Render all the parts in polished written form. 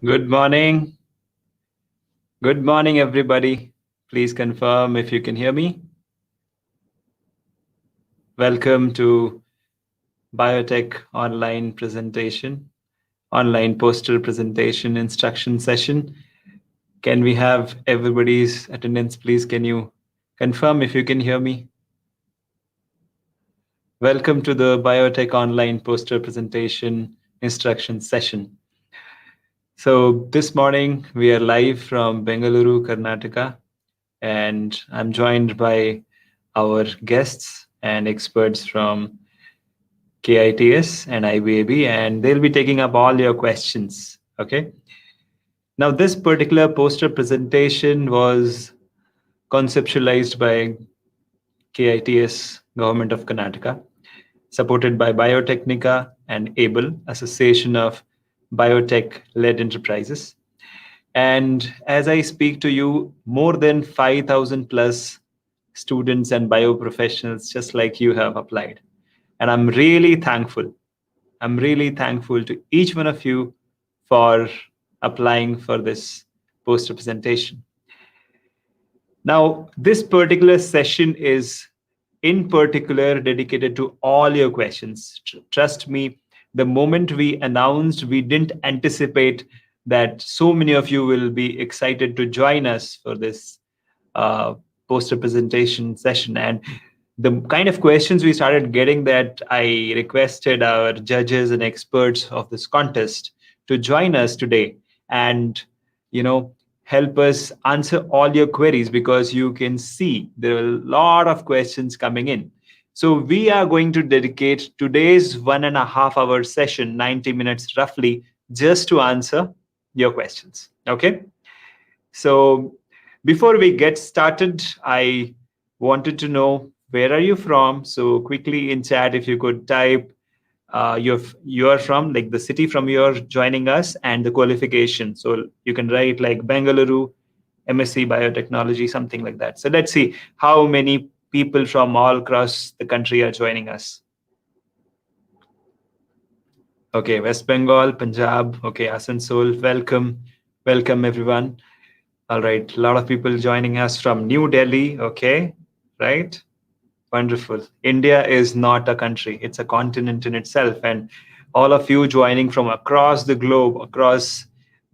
Good morning. Good morning, everybody. Please confirm if you can hear me. Welcome to Biotech online presentation, online poster presentation instruction session. Can we have everybody's attendance, please? Can you confirm if you can hear me? Welcome to the Biotech online poster presentation instruction session. So this morning we are live from Bengaluru, Karnataka, and I'm joined by our guests and experts from KITS and IBAB, and they'll be taking up all your questions. Okay. Now, this particular poster presentation was conceptualized by KITS, Government of Karnataka, supported by Biotechnika and ABLE, Association of Biotech-led Enterprises. And as I speak to you, more than 5,000 plus students and bioprofessionals just like you have applied. And I'm really thankful. I'm really thankful to each one of you for applying for this poster presentation. Now, this particular session is in particular dedicated to all your questions. Trust me, the moment we announced, we didn't anticipate that so many of you will be excited to join us for this poster presentation session. And the kind of questions we started getting, that I requested our judges and experts of this contest to join us today and, help us answer all your queries, because you can see there are a lot of questions coming in. So we are going to dedicate today's 1.5 hour session, 90 minutes roughly, just to answer your questions. Okay. So before we get started, I wanted to know, where are you from? So quickly in chat, if you could type you're from, like the city from you're joining us and the qualification. So you can write like Bengaluru, MSc Biotechnology, something like that. So let's see how many people from all across the country are joining us. Okay, West Bengal, Punjab, okay, Asansol, welcome everyone. All right, a lot of people joining us from New Delhi, okay, right? Wonderful. India is not a country, it's a continent in itself. And all of you joining from across the globe, across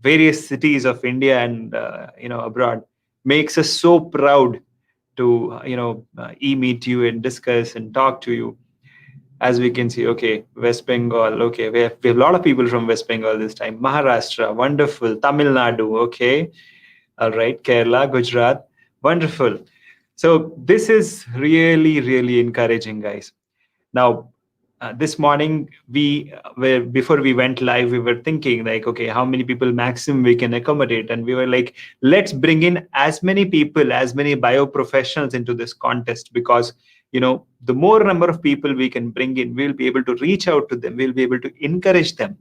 various cities of India and, abroad, makes us so proud to, e-meet you and discuss and talk to you. As we can see, okay, West Bengal, okay, we have a lot of people from West Bengal this time. Maharashtra, wonderful. Tamil Nadu, okay. All right, Kerala, Gujarat, wonderful. So this is really, really encouraging, guys. Now, this morning, before we went live, we were thinking like, okay, how many people maximum we can accommodate? And we were like, let's bring in as many people, as many bioprofessionals into this contest, because, the more number of people we can bring in, we'll be able to reach out to them. We'll be able to encourage them.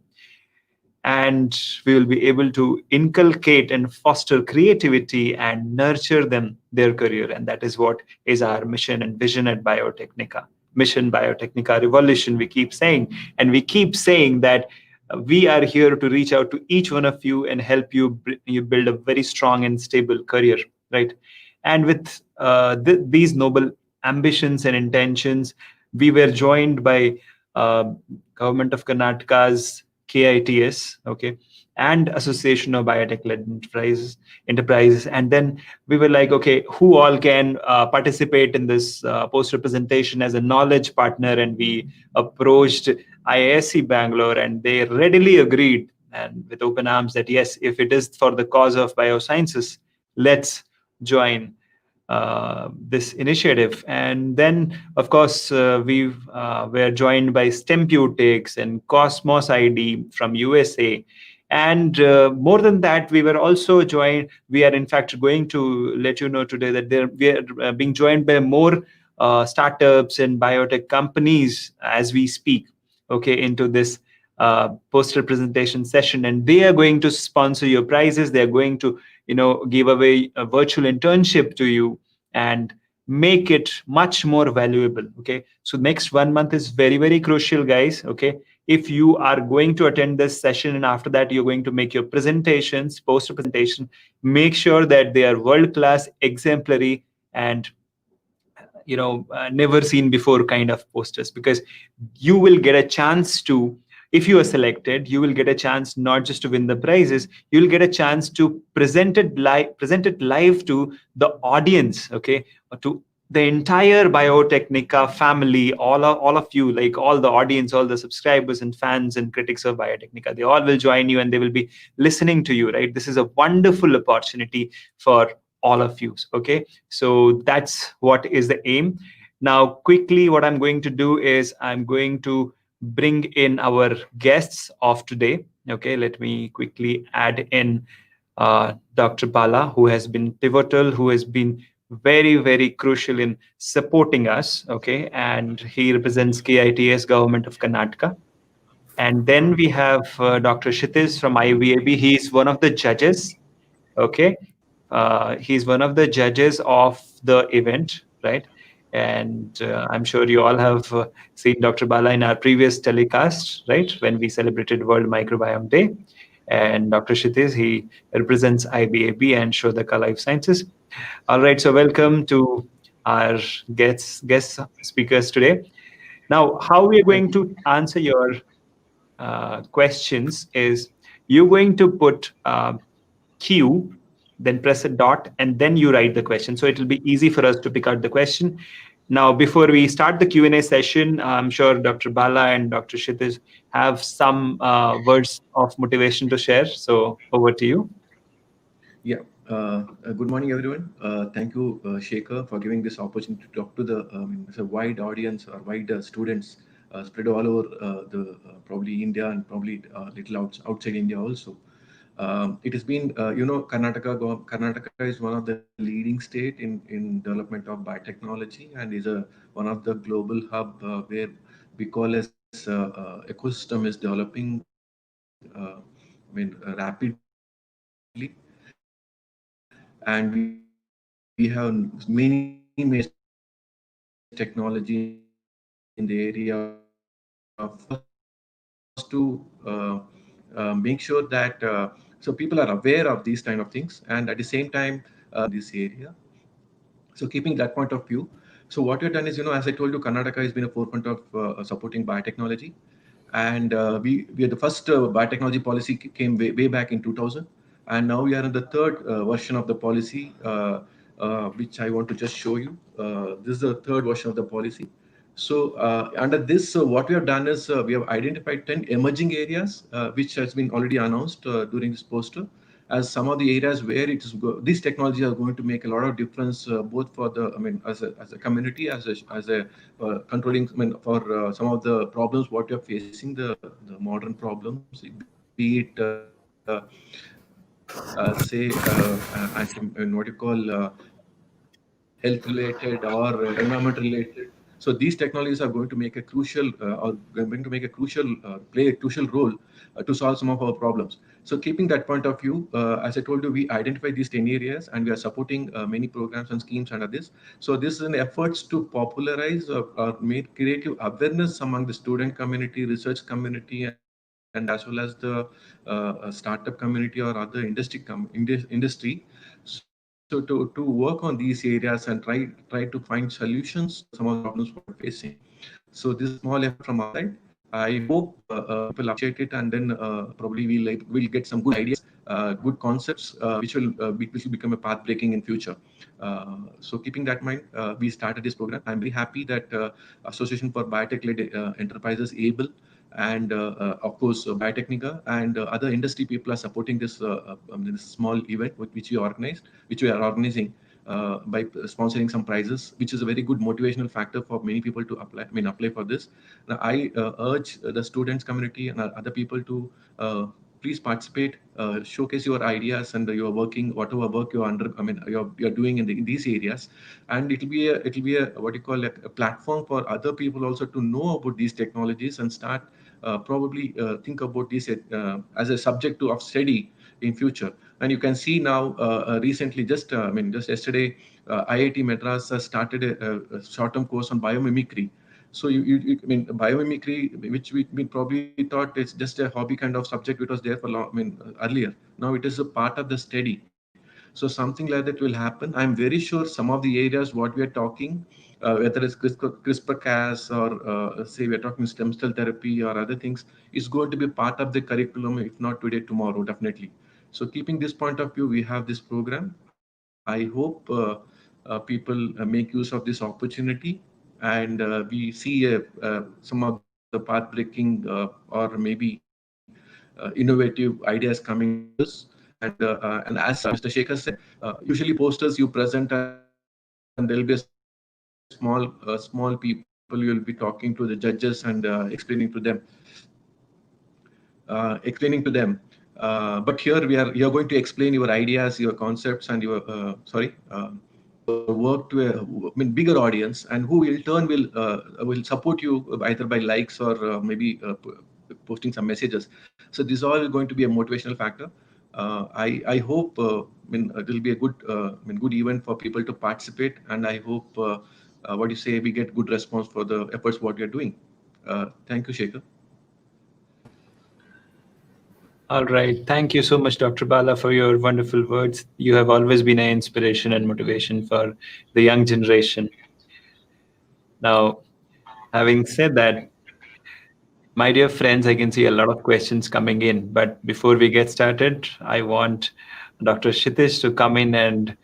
And we will be able to inculcate and foster creativity and nurture them, their career. And that is what is our mission and vision at Biotechnika. Mission Biotechnika Revolution, we keep saying. And we keep saying that we are here to reach out to each one of you and help you build a very strong and stable career, right? And with these noble ambitions and intentions, we were joined by Government of Karnataka's KITS, okay, and Association of Biotech-led enterprises. And then we were like, okay, who all can participate in this post representation as a knowledge partner? And we approached IISc Bangalore, and they readily agreed and with open arms that yes, if it is for the cause of biosciences, let's join this initiative. And then, of course, we were joined by Stemputics and Cosmos ID from USA. And more than that, we were also joined. We are, in fact, going to let you know today that we are being joined by more startups and biotech companies as we speak, okay, into this poster presentation session. And they are going to sponsor your prizes. They are going to give away a virtual internship to you and make it much more valuable. Okay, so next 1 month is very, very crucial, guys. Okay, if you are going to attend this session and after that you're going to make your presentations, poster presentation, make sure that they are world class, exemplary, and never seen before kind of posters, because you will get a chance to, if you are selected, you will get a chance not just to win the prizes, you will get a chance to present it live to the audience, okay, or to the entire Biotechnika family, all of you, like all the audience, all the subscribers and fans and critics of Biotechnika, they all will join you and they will be listening to you, right? This is a wonderful opportunity for all of you. Okay, so that's what is the aim. Now quickly, what I'm going to do is I'm going to bring in our guests of today. Okay, let me quickly add in Dr. Bala, who has been pivotal, who has been very, very crucial in supporting us. Okay, and he represents KITS Government of Karnataka. And then we have Dr. Kshitiz from IBAB. He is one of the judges. Okay, he's one of the judges of the event, right? And I'm sure you all have seen Dr. Bala in our previous telecast, right, when we celebrated World Microbiome Day. And Dr. Kshitiz, he represents IBAB and Shodhaka Life Sciences. All right, so welcome to our guest speakers today. Now, how we are going Thank to you. answer your questions is, you're going to put Q, then press a dot, and then you write the question. So it will be easy for us to pick out the question. Now, before we start the Q&A session, I'm sure Dr. Bala and Dr. Kshitiz have some words of motivation to share. So over to you. Yeah. Good morning, everyone. Thank you, Shekhar, for giving this opportunity to talk to the it's a wide audience or wide students spread all over the probably India and probably little outside India also. It has been, Karnataka is one of the leading state in development of biotechnology and is one of the global hub where we call as ecosystem is developing rapidly, and we have many major technologies in the area of make sure that so people are aware of these kind of things, and at the same time in this area. So keeping that point of view, so what we've done is, as I told you, Karnataka has been a forefront of supporting biotechnology, and we are the first biotechnology policy came way back in 2000, and now we are in the third version of the policy, which I want to just show you. This is the third version of the policy. So under this, what we have done is we have identified 10 emerging areas, which has been already announced during this poster, as some of the areas where these technologies are going to make a lot of difference, both for the, as a community, as a controlling, for some of the problems what you're facing, the modern problems, be it say what you call health related or environment related. So these technologies are going to make a crucial or going to make a crucial play a crucial role to solve some of our problems. So keeping that point of view, as I told you, we identify these 10 areas and we are supporting many programs and schemes under this. So this is an efforts to popularize or make creative awareness among the student community, research community, and as well as the startup community or other industry. So to work on these areas and try to find solutions to some of the problems what you're facing. So this is a small effort from our side. I hope people appreciate it, and then probably we'll get some good ideas, good concepts, which will become a path breaking in future. So keeping that in mind, we started this program. I'm very happy that Association for Biotech-led Enterprises, ABLE, and of course Biotechnika and other industry people are supporting this small event which we are organizing by sponsoring some prizes, which is a very good motivational factor for many people to apply for this. Now, I urge the students community and other people to please participate, showcase your ideas and your working, whatever work you're under, you're doing in these areas, and it'll be a what you call a platform for other people also to know about these technologies and start probably think about this as a subject of study in future. And you can see now recently, just yesterday, IIT Madras has started a short-term course on biomimicry. So I mean, biomimicry, which we probably thought it's just a hobby kind of subject, which was there for long, I mean, earlier. Now it is a part of the study. So something like that will happen. I'm very sure some of the areas what we are talking, whether it's CRISPR-Cas or say we are talking stem cell therapy or other things, is going to be part of the curriculum, if not today, tomorrow, definitely. So keeping this point of view, we have this program. I hope people make use of this opportunity, and we see some of the path-breaking or maybe innovative ideas coming out of this. And as Mr. Shekhar said, usually posters you present and there'll be a small people you'll be talking to the judges and explaining to them. But here you're going to explain your ideas, your concepts, and your work to a bigger audience, and who will turn will support you either by likes or maybe posting some messages. So this all is going to be a motivational factor. I hope it will be a good good event for people to participate, and I hope what you say we get good response for the efforts what we are doing. Thank you, Shekhar. All right. Thank you so much, Dr. Bala, for your wonderful words. You have always been an inspiration and motivation for the young generation. Now, having said that, my dear friends, I can see a lot of questions coming in. But before we get started, I want Dr. Kshitiz to come in and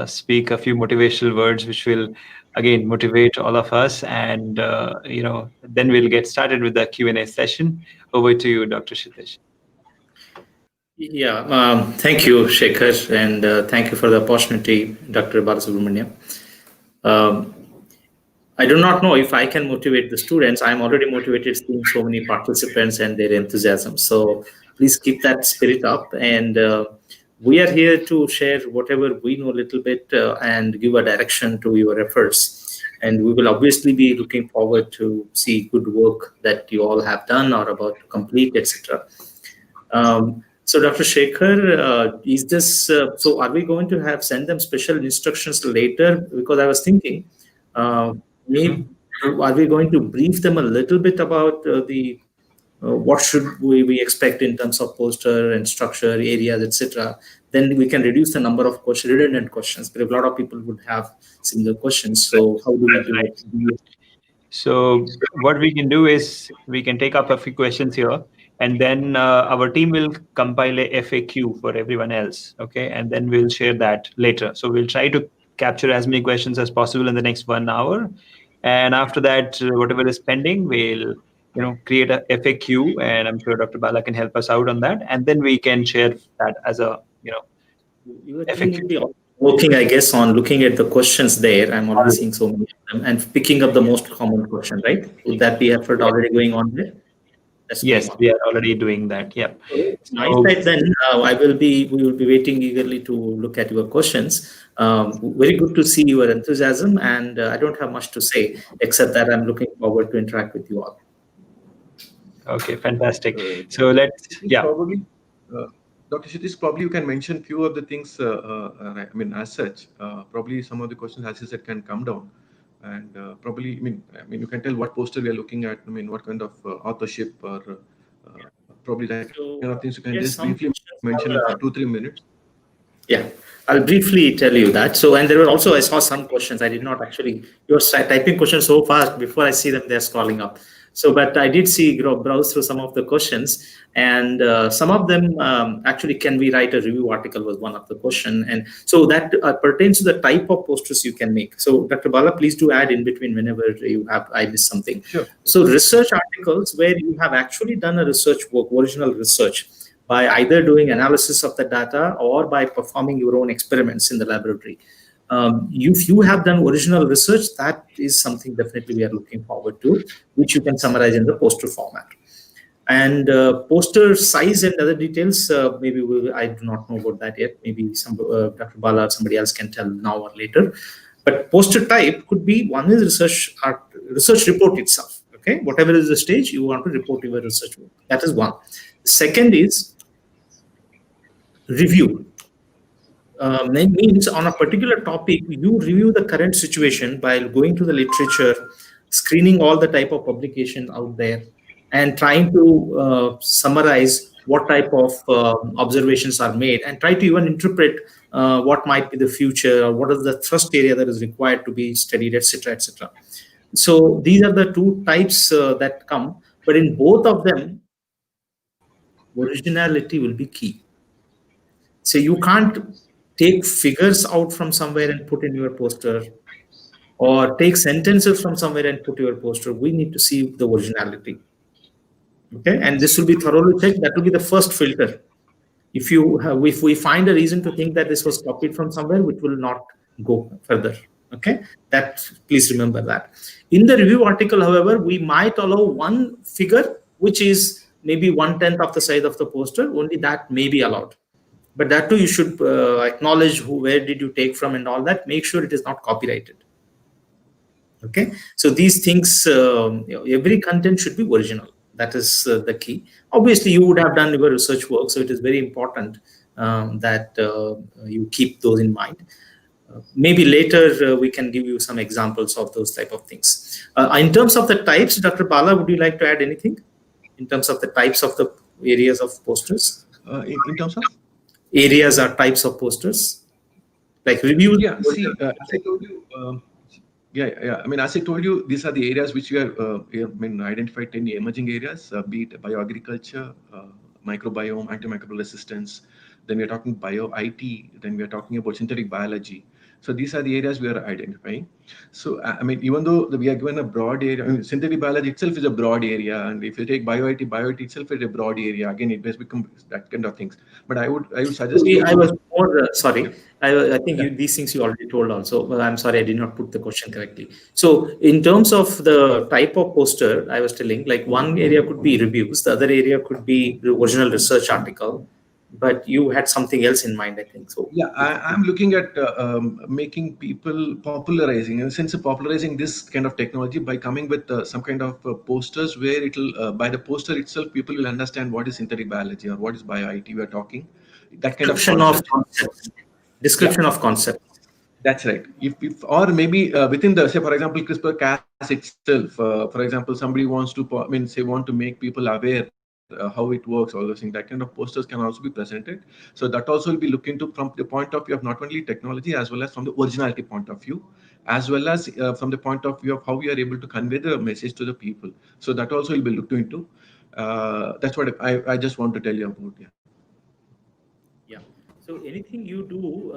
speak a few motivational words, which will again motivate all of us. And then we'll get started with the Q&A session. Over to you, Dr. Kshitiz. Yeah, thank you, Shekhar, and thank you for the opportunity, Dr. Balasubramaniam. Um, I do not know if I can motivate the students. I'm already motivated seeing so many participants and their enthusiasm. So please keep that spirit up. And we are here to share whatever we know a little bit and give a direction to your efforts. And we will obviously be looking forward to see good work that you all have done or about to complete, etc. So, Dr. Shekhar, is this so? Are we going to send them special instructions later? Because I was thinking, maybe are we going to brief them a little bit about the what should we expect in terms of poster and structure, areas, etc. Then we can reduce the number of redundant questions. But a lot of people would have similar questions. So, how do we do it? So what we can do is we can take up a few questions here, and then our team will compile a FAQ for everyone else. Okay, and then we'll share that later. So we'll try to capture as many questions as possible in the next 1 hour, and after that, whatever is pending, we'll create a FAQ, and I'm sure Dr. Bala can help us out on that, and then we can share that as a Your team FAQ. will be working, I guess, on looking at the questions there. I'm already seeing so many of them and picking up the most common question, right? Would that be effort already going on there? That's Yes, we are already doing that. Yep. My side then, we will be waiting eagerly to look at your questions. Very good to see your enthusiasm, and I don't have much to say except that I'm looking forward to interact with you all. Okay, fantastic. So let's, probably, Dr. Kshitiz, probably you can mention few of the things. As such, probably some of the questions, as you said, can come down, and probably, you can tell what poster we are looking at. What kind of authorship or probably that kind of things. You can just briefly mention it for 2-3 minutes. Yeah, I'll briefly tell you that. So, and there were also, I saw some questions. I did not actually, you're typing questions so fast, before I see them, they're scrolling up. So, but I did see, browse through some of the questions, and some of them actually, can we write a review article was one of the question. And so that pertains to the type of posters you can make. So Dr. Bala, please do add in between whenever you have, I missed something. Sure. So research articles where you have actually done a research work, original research, by either doing analysis of the data or by performing your own experiments in the laboratory. If you have done original research, that is something definitely we are looking forward to, which you can summarize in the poster format. And poster size and other details, maybe I do not know about that yet. Maybe Dr. Bala or somebody else can tell now or later. But poster type could be, one is research report itself. Okay, whatever is the stage, you want to report your research work. That is one. Second is review. Means on a particular topic, you review the current situation by going to the literature, screening all the type of publications out there, and trying to summarize what type of observations are made, and try to even interpret what might be the future, or what is the thrust area that is required to be studied, etc., etc. So these are the two types that come, but in both of them, originality will be key. So you can't take figures out from somewhere and put in your poster, or take sentences from somewhere and put your poster. We need to see the originality. Okay, and this will be thoroughly checked. That will be the first filter. If we find a reason to think that this was copied from somewhere, which will not go further. Okay, that please remember that. In the review article, however, we might allow one figure which is maybe 1/10 of the size of the poster. Only that may be allowed, but that too you should acknowledge where did you take from and all that. Make sure it is not copyrighted. Okay, so these things, every content should be original. That is the key. Obviously, you would have done your research work, so it is very important that you keep those in mind. Maybe later we can give you some examples of those type of things. In terms of the types, Dr. Bala, would you like to add anything in terms of the types of the areas of posters? In terms of areas or types of posters, like reviews? Yeah, see, as I told you, yeah. I mean, as I told you, these are the areas which we are, identified 10 emerging areas, be it bioagriculture, microbiome, antimicrobial resistance. Then we're talking bio-IT. Then we're talking about synthetic biology. So these are the areas we are identifying. So, I mean, even though we are given a broad area, I mean, synthetic biology itself is a broad area. And if you take bio-IT itself is a broad area. Again, it has become that kind of things. But I would suggest I was more, sorry. I think these things you already told also. Well, I'm sorry, I did not put the question correctly. So in terms of the type of poster, I was telling, like one area could be reviews, the other area could be the original research article, but you had something else in mind, I think. So yeah, I'm looking at making people popularizing, in the sense of popularizing this kind of technology by coming with some kind of posters where it'll, by the poster itself, people will understand what is synthetic biology or what is bio-IT we are talking. That kind of concept. Description of concept. That's right. If or maybe within the, say, for example, CRISPR-Cas itself, for example, somebody wants to, want to make people aware how it works, all those things, that kind of posters can also be presented. So that also will be looked into from the point of view of not only technology, as well as from the originality point of view, as well as from the point of view of how we are able to convey the message to the people. So that also will be looked into. That's what I just want to tell you about. Yeah. So anything you do,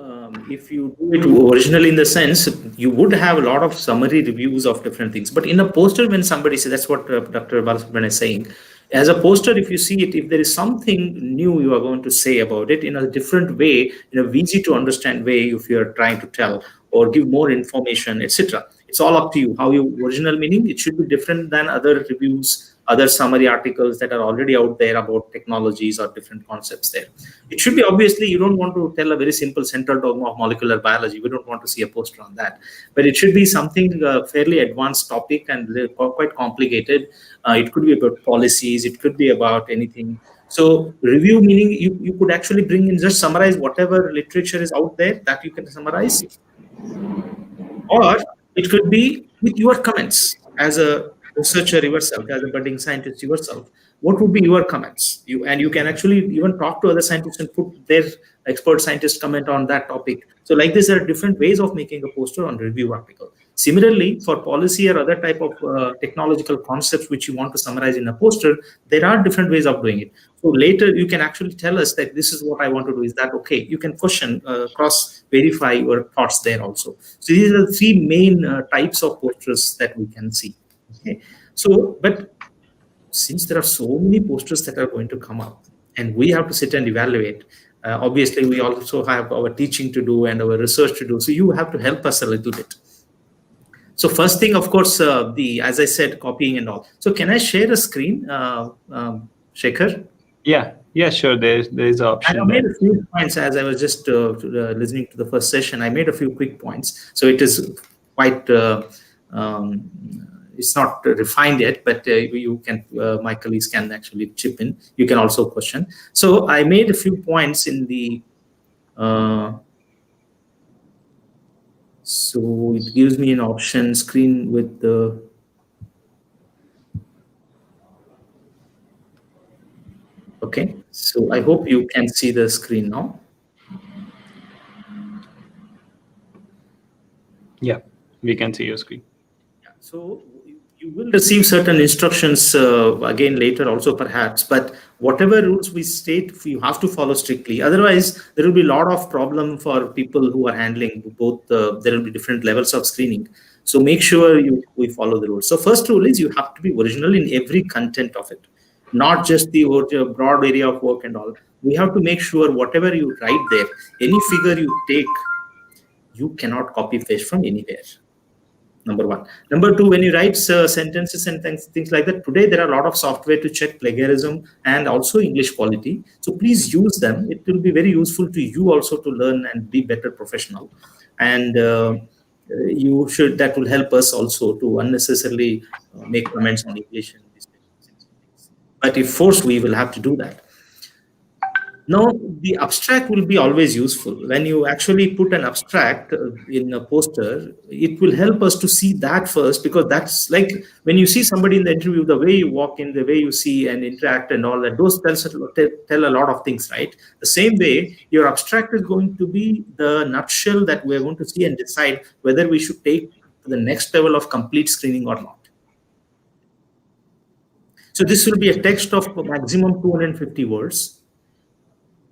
if you do it originally, in the sense you would have a lot of summary reviews of different things, but in a poster, when somebody says, that's what Dr. Balasubramanian is saying, as a poster, if you see it, if there is something new you are going to say about it in a different way, in a easy to understand way, if you are trying to tell or give more information, etc., it's all up to you how you original meaning. It should be different than other reviews, other summary articles that are already out there about technologies or different concepts there. It should be, obviously, you don't want to tell a very simple central dogma of molecular biology. We don't want to see a poster on that. But it should be something fairly advanced topic and quite complicated. It could be about policies. It could be about anything. So review meaning you could actually bring in, just summarize whatever literature is out there that you can summarize. Or it could be with your comments as a researcher yourself, as a budding scientist yourself. What would be your comments? You can actually even talk to other scientists and put their expert scientist comment on that topic. So like this, there are different ways of making a poster on review article. Similarly, for policy or other type of technological concepts which you want to summarize in a poster, there are different ways of doing it. So later you can actually tell us that this is what I want to do. Is that okay? You can question, cross verify your thoughts there also. So these are the three main types of posters that we can see. Okay. So, but since there are so many posters that are going to come up and we have to sit and evaluate, obviously we also have our teaching to do and our research to do. So you have to help us a little bit. So first thing, of course, as I said, copying and all. So can I share a screen, Shekhar? Yeah, sure. There's an option. I made a few points as I was just listening to the first session. I made a few quick points. So it is quite, it's not refined yet, but you can, my colleagues can actually chip in. You can also question. So I made a few points in the, so it gives me an option screen with the So I hope you can see the screen now. Yeah, we can see your screen. So you will receive certain instructions again later also perhaps, but whatever rules we state, you have to follow strictly. Otherwise, there will be a lot of problem for people who are handling both. There will be different levels of screening. So make sure we follow the rules. So first rule is you have to be original in every content of it, not just the broad area of work and all. We have to make sure whatever you write there, any figure you take, you cannot copy paste from anywhere. Number one. Number two, when you write sentences and things like that, today there are a lot of software to check plagiarism and also English quality. So please use them. It will be very useful to you also to learn and be better professional. And that will help us also to unnecessarily make comments on English and these things. But if forced, we will have to do that. Now, the abstract will be always useful. When you actually put an abstract in a poster, it will help us to see that first, because that's like when you see somebody in the interview, the way you walk in, the way you see and interact and all that, those tell a lot of things, right? The same way, your abstract is going to be the nutshell that we're going to see and decide whether we should take to the next level of complete screening or not. So this will be a text of maximum 250 words.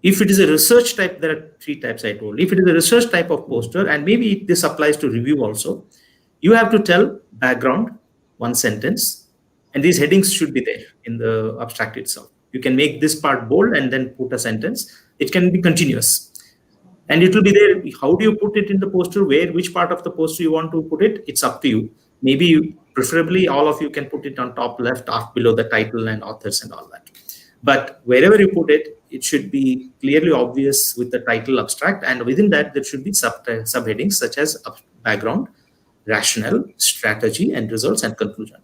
If it is a research type, there are three types I told. If it is a research type of poster, and maybe this applies to review also, you have to tell background, one sentence, and these headings should be there in the abstract itself. You can make this part bold and then put a sentence. It can be continuous. And it will be there. How do you put it in the poster? Which part of the poster you want to put it? It's up to you. Maybe preferably all of you can put it on top left, half below the title and authors and all that. But wherever you put it, it should be clearly obvious with the title abstract, and within that there should be subheadings such as background, rationale, strategy, and results and conclusion.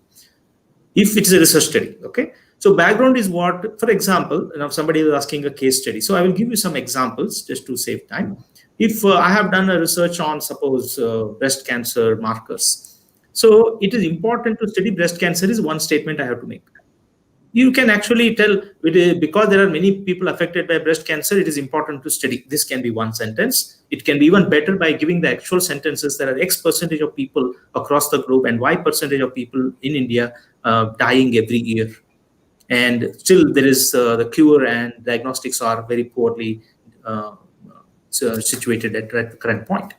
If it is a research study, okay? So background is what, for example, now somebody is asking a case study. So I will give you some examples just to save time. If I have done a research on, suppose, breast cancer markers. So it is important to study breast cancer is one statement I have to make. You can actually tell, because there are many people affected by breast cancer, it is important to study. This can be one sentence. It can be even better by giving the actual sentences. There are X percentage of people across the globe and Y percentage of people in India dying every year. And still there is the cure and diagnostics are very poorly situated at the current point.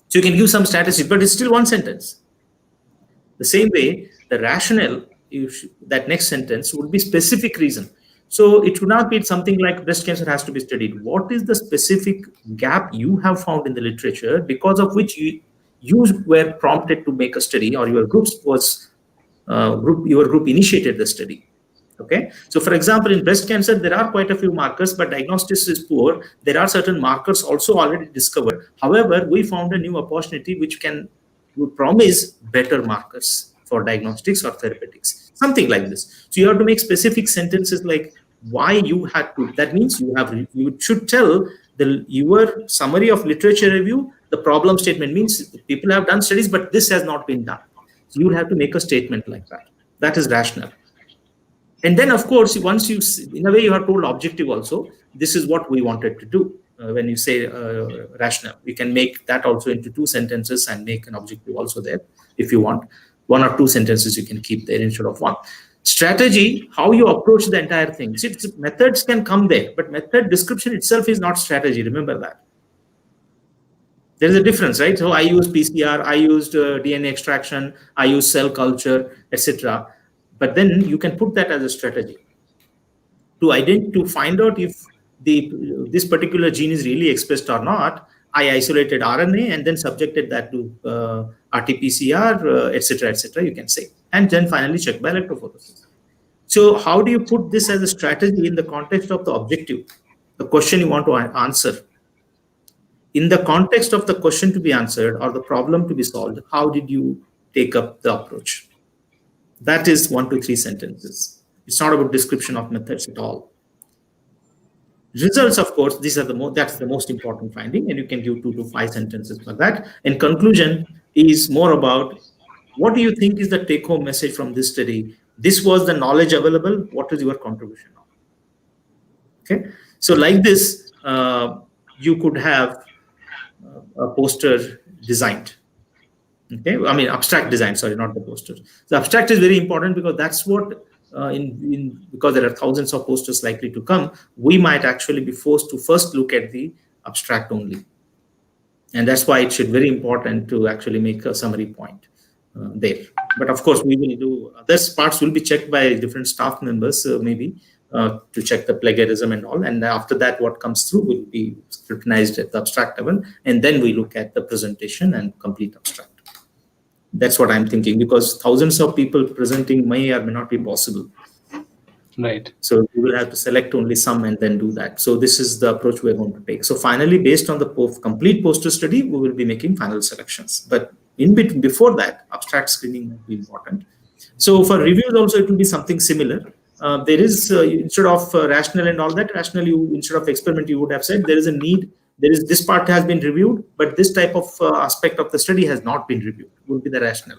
So you can give some statistics, but it's still one sentence. The same way, the rationale, that next sentence would be specific reason. So it should not be something like breast cancer has to be studied. What is the specific gap you have found in the literature because of which you were prompted to make a study, or your group initiated the study? Okay. So for example, in breast cancer, there are quite a few markers, but diagnostics is poor. There are certain markers also already discovered. However, we found a new opportunity which would promise better markers for diagnostics or therapeutics, something like this. So you have to make specific sentences like why you had to. That means you should tell your summary of literature review. The problem statement means people have done studies, but this has not been done. So you will have to make a statement like that. That is rational. And then, of course, once you, in a way, you are told objective also. This is what we wanted to do. When you say rational, you can make that also into two sentences and make an objective also there if you want. One or two sentences you can keep there instead of one. Strategy, how you approach the entire thing. See, methods can come there, but method description itself is not strategy. Remember that. There is a difference, right? So I used PCR, I used DNA extraction, I used cell culture, etc. But then you can put that as a strategy to find out if this particular gene is really expressed or not. I isolated RNA and then subjected that to RT-PCR, etc., etc. You can say, and then finally check by electrophoresis. So how do you put this as a strategy in the context of the objective, the question you want to answer? In the context of the question to be answered or the problem to be solved, how did you take up the approach? That is 1 to 3 sentences. It's not about description of methods at all. Results, of course, that's the most important finding, and you can give 2 to 5 sentences for that. And conclusion is more about what do you think is the take-home message from this study? This was the knowledge available. What is your contribution? Okay, so like this, you could have a poster designed. Okay, I mean abstract design. Sorry, not the poster. The abstract is very important because that's what because there are thousands of posters likely to come. We might actually be forced to first look at the abstract only, and that's why it should very important to actually make a summary point there. But of course, we will do other parts will be checked by different staff members, maybe to check the plagiarism and all. And after that, what comes through will be scrutinized at the abstract level, and then we look at the presentation and complete abstract. That's what I'm thinking, because thousands of people presenting may or may not be possible. Right. So we will have to select only some and then do that. So this is the approach we're going to take. So finally, based on the complete poster study, we will be making final selections. But in between, before that, abstract screening will be important. So for reviews also, it will be something similar. There is, instead of rational and all that, rational, instead of experiment, you would have said there is a need. There is this part has been reviewed, but this type of aspect of the study has not been reviewed. Would be the rational.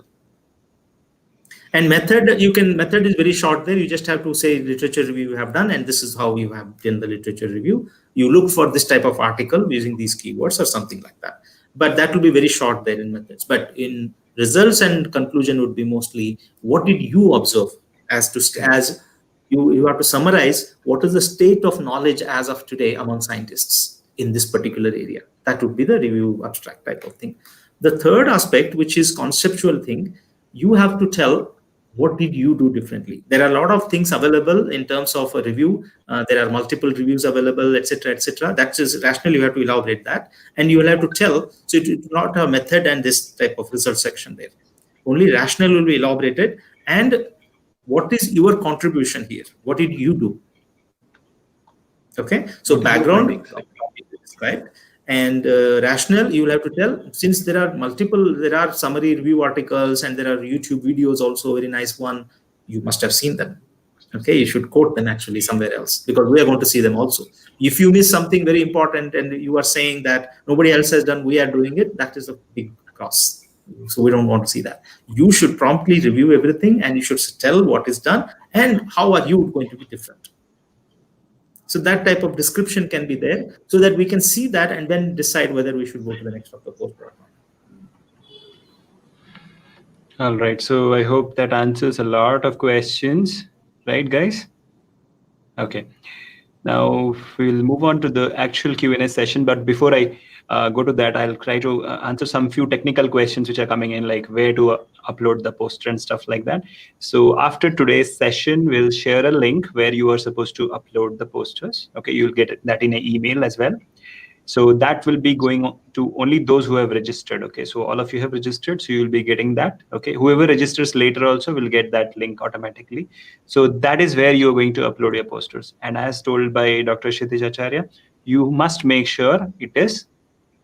And method is very short there. You just have to say literature review you have done, and this is how you have done the literature review. You look for this type of article using these keywords or something like that. But that will be very short there in methods. But in results and conclusion would be mostly what did you observe as you have to summarize what is the state of knowledge as of today among scientists in this particular area. That would be the review abstract type of thing. The third aspect, which is conceptual thing, you have to tell what did you do differently. There are a lot of things available in terms of a review. There are multiple reviews available, etc., etc. That is rational. You have to elaborate that, and you will have to tell. So it's not a method and this type of result section there. Only rational will be elaborated, and what is your contribution here? What did you do? Okay, so background, right? And rational, you will have to tell, since there are summary review articles and there are YouTube videos also, very nice one. You must have seen them. Okay, you should quote them actually somewhere else, because we are going to see them also. If you miss something very important and you are saying that nobody else has done, we are doing it, that is a big cross. So we don't want to see that. You should promptly review everything, and you should tell what is done and how are you going to be different. So that type of description can be there, so that we can see that and then decide whether we should go to the next of the post or not. All right. So I hope that answers a lot of questions, right, guys? Okay. Now we'll move on to the actual Q&A session. But before I go to that, I'll try to answer some few technical questions which are coming in, like where to upload the poster and stuff like that. So after today's session, we'll share a link where you are supposed to upload the posters. Okay, you'll get that in an email as well. So that will be going to only those who have registered. Okay, so all of you have registered, so you'll be getting that. Okay, whoever registers later also will get that link automatically. So that is where you're going to upload your posters. And as told by Dr. Kshitij Acharya, you must make sure it is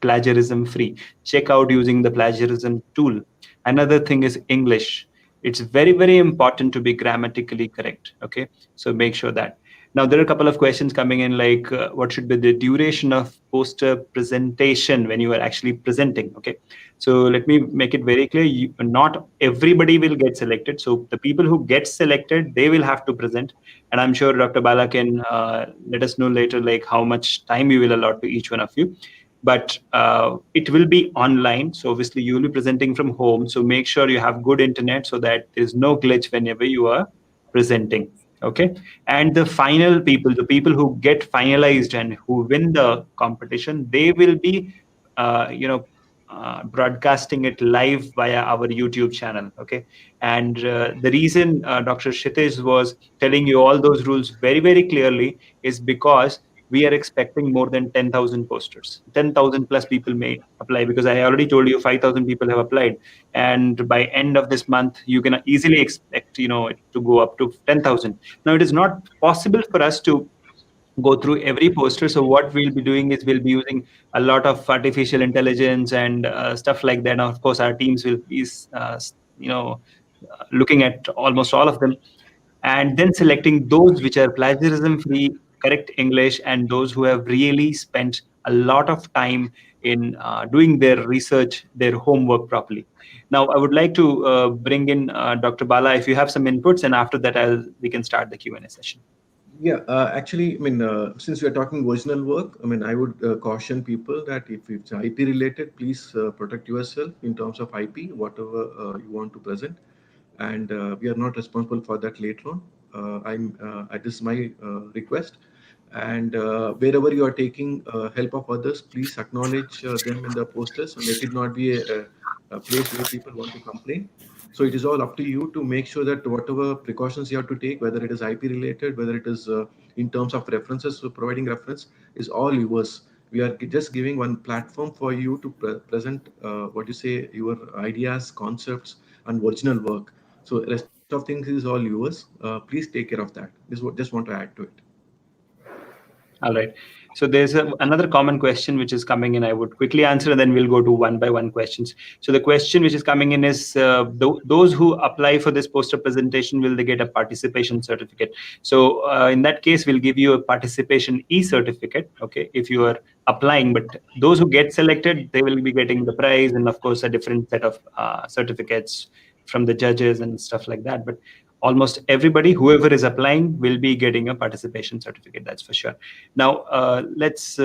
plagiarism free. Check out using the plagiarism tool. Another thing is English. It's very, very important to be grammatically correct. Okay, so make sure that. Now, there are a couple of questions coming in, like what should be the duration of poster presentation when you are actually presenting? Okay, so let me make it very clear. Not everybody will get selected. So the people who get selected, they will have to present. And I'm sure Dr. Bala can let us know later, like how much time you will allot to each one of you. But it will be online. So obviously you will be presenting from home. So make sure you have good internet so that there's no glitch whenever you are presenting. Okay, and the final people, the people who get finalized and who win the competition, they will be, broadcasting it live via our YouTube channel. Okay, and the reason Dr. Kshitij was telling you all those rules very, very clearly is because we are expecting more than 10,000 posters. 10,000 plus people may apply, because I already told you 5,000 people have applied. And by end of this month, you can easily expect, it to go up to 10,000. Now, it is not possible for us to go through every poster. So what we'll be doing is we'll be using a lot of artificial intelligence and stuff like that. Now, of course, our teams will be, looking at almost all of them, and then selecting those which are plagiarism free, correct English, and those who have really spent a lot of time in doing their research, their homework properly. Now, I would like to bring in Dr. Bala, if you have some inputs, and after that we can start the Q&A session. Yeah, actually, I mean, since we are talking original work, I mean, I would caution people that if it's IP related, please protect yourself in terms of IP, whatever you want to present, and we are not responsible for that later on. This is my request, and wherever you are taking help of others, please acknowledge them in the posters, and let it not be a place where people want to complain. So it is all up to you to make sure that whatever precautions you have to take, whether it is IP related, whether it is in terms of references, so providing reference is all yours. We are just giving one platform for you to present what you say, your ideas, concepts, and original work. So rest of things is all yours. Please take care of that. This is what just want to add to it. All right. So there's another common question which is coming in. I would quickly answer, and then we'll go to one by one questions. So the question which is coming in is, those who apply for this poster presentation, will they get a participation certificate? So in that case, we'll give you a participation e-certificate, okay, if you are applying. But those who get selected, they will be getting the prize and, of course, a different set of certificates from the judges and stuff like that. But almost everybody, whoever is applying, will be getting a participation certificate, that's for sure. Now, let's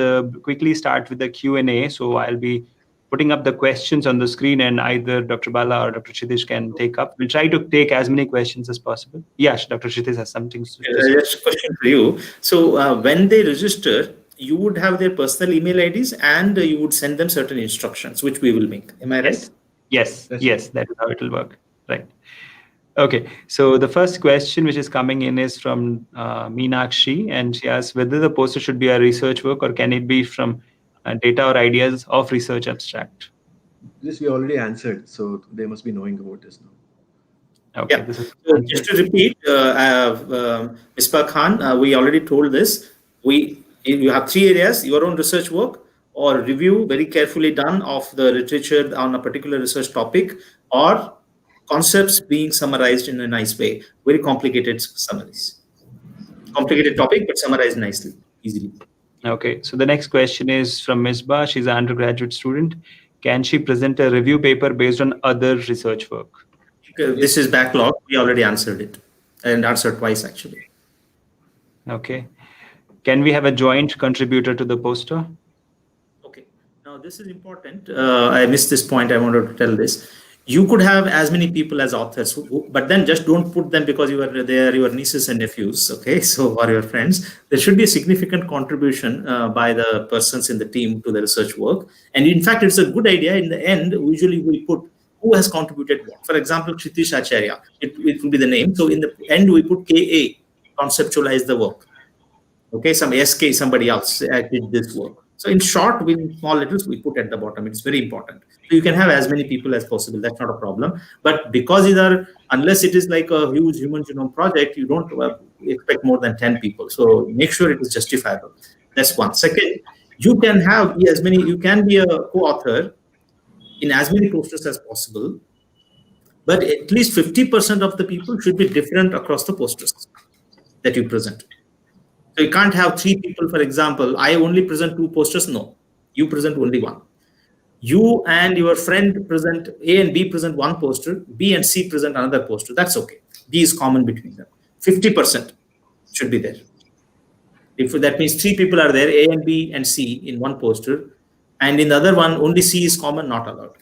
quickly start with the Q&A. So I'll be putting up the questions on the screen, and either Dr. Bala or Dr. Kshitish can take up. We'll try to take as many questions as possible. Yes, Dr. Kshitish has something to say. Just a question for you. So when they register, you would have their personal email IDs, and you would send them certain instructions, which we will make. Am I right? Yes, that is how it will work. Right. Okay, so the first question which is coming in is from Meenakshi, and she asks whether the poster should be a research work or can it be from data or ideas of research abstract? This we already answered, so they must be knowing about this now. Okay, Yeah. this is So just to repeat, Misbah Khan, we already told this. You have three areas: your own research work, or review very carefully done of the literature on a particular research topic, or concepts being summarized in a nice way, very complicated summaries. Complicated topic, but summarized nicely, easily. Okay, so the next question is from Misbah. She's an undergraduate student. Can she present a review paper based on other research work? This is backlog. We already answered it, and answered twice actually. Okay. Can we have a joint contributor to the poster? Okay. Now this is important. I missed this point. I wanted to tell this. You could have as many people as authors, but then just don't put them because they are your nieces and nephews. Okay, so or your friends. There should be a significant contribution by the persons in the team to the research work. And in fact, it's a good idea. In the end, usually we put who has contributed what. For example, Kshitish Acharya. It will be the name. So in the end, we put KA, conceptualize the work. Okay, some SK, somebody else did this work. So in short, with small letters, we put at the bottom. It's very important. So you can have as many people as possible. That's not a problem. But because unless it is like a huge human genome project, you don't expect more than 10 people. So make sure it is justifiable. That's one. Second, you can be a co-author in as many posters as possible. But at least 50% of the people should be different across the posters that you present. So you can't have three people, for example. I only present two posters. No, you present only one. You and your friend present, A and B present one poster, B and C present another poster. That's okay. B is common between them. 50% should be there. If that means three people are there, A and B and C in one poster, and in the other one, only C is common, not allowed.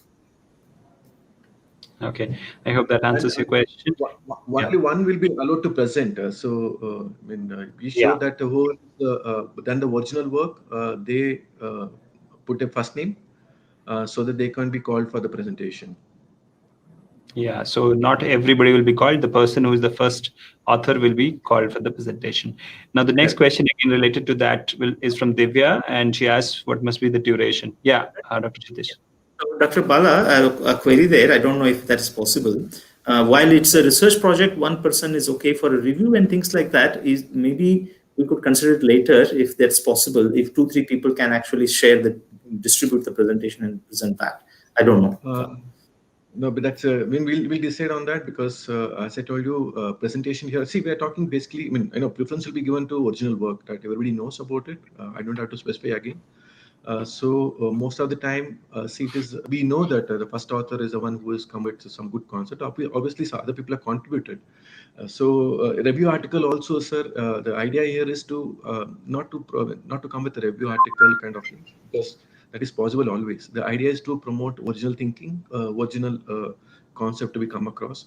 Okay, I hope that answers your question. Only one will be allowed to present. Be sure that then the original work, they put a first name so that they can be called for the presentation. Yeah, so not everybody will be called. The person who is the first author will be called for the presentation. Now, the next question again related to that is from Divya, and she asks what must be the duration. Yeah, Dr. Kshitish. So, Dr. Bala, a query there. I don't know if that's possible. While it's a research project, one person is okay for a review and things like that. Maybe we could consider it later if that's possible. If 2-3 people can actually distribute the presentation and present that. I don't know. No, but that's we'll decide on that because as I told you, presentation here. See, we are talking basically. I mean, preference will be given to original work that everybody knows about it. I don't have to specify again. Most of the time, we know that the first author is the one who has come with some good concept. Obviously, some other people have contributed. Review article also, sir. The idea here is to not to come with a review article kind of thing, because that is possible always. The idea is to promote original thinking, original concept to be come across.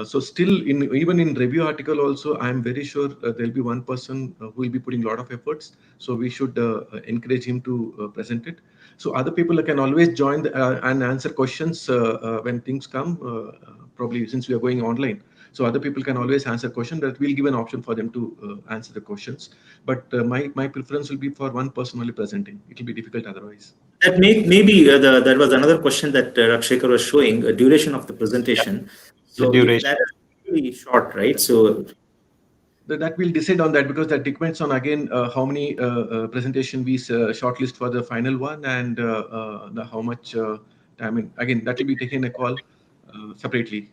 Still, even in review article also, I am very sure there'll be one person who will be putting a lot of efforts. So we should encourage him to present it. So other people can always join and answer questions when things come. Probably since we are going online, so other people can always answer questions. That we'll give an option for them to answer the questions. But my preference will be for one person only presenting. It will be difficult otherwise. That maybe there was another question that Shekhar was showing, duration of the presentation. So if that is really short, right? So that will decide on that, because that depends on again how many presentation we shortlist for the final one, and how much time. Again, that will be taken a call separately.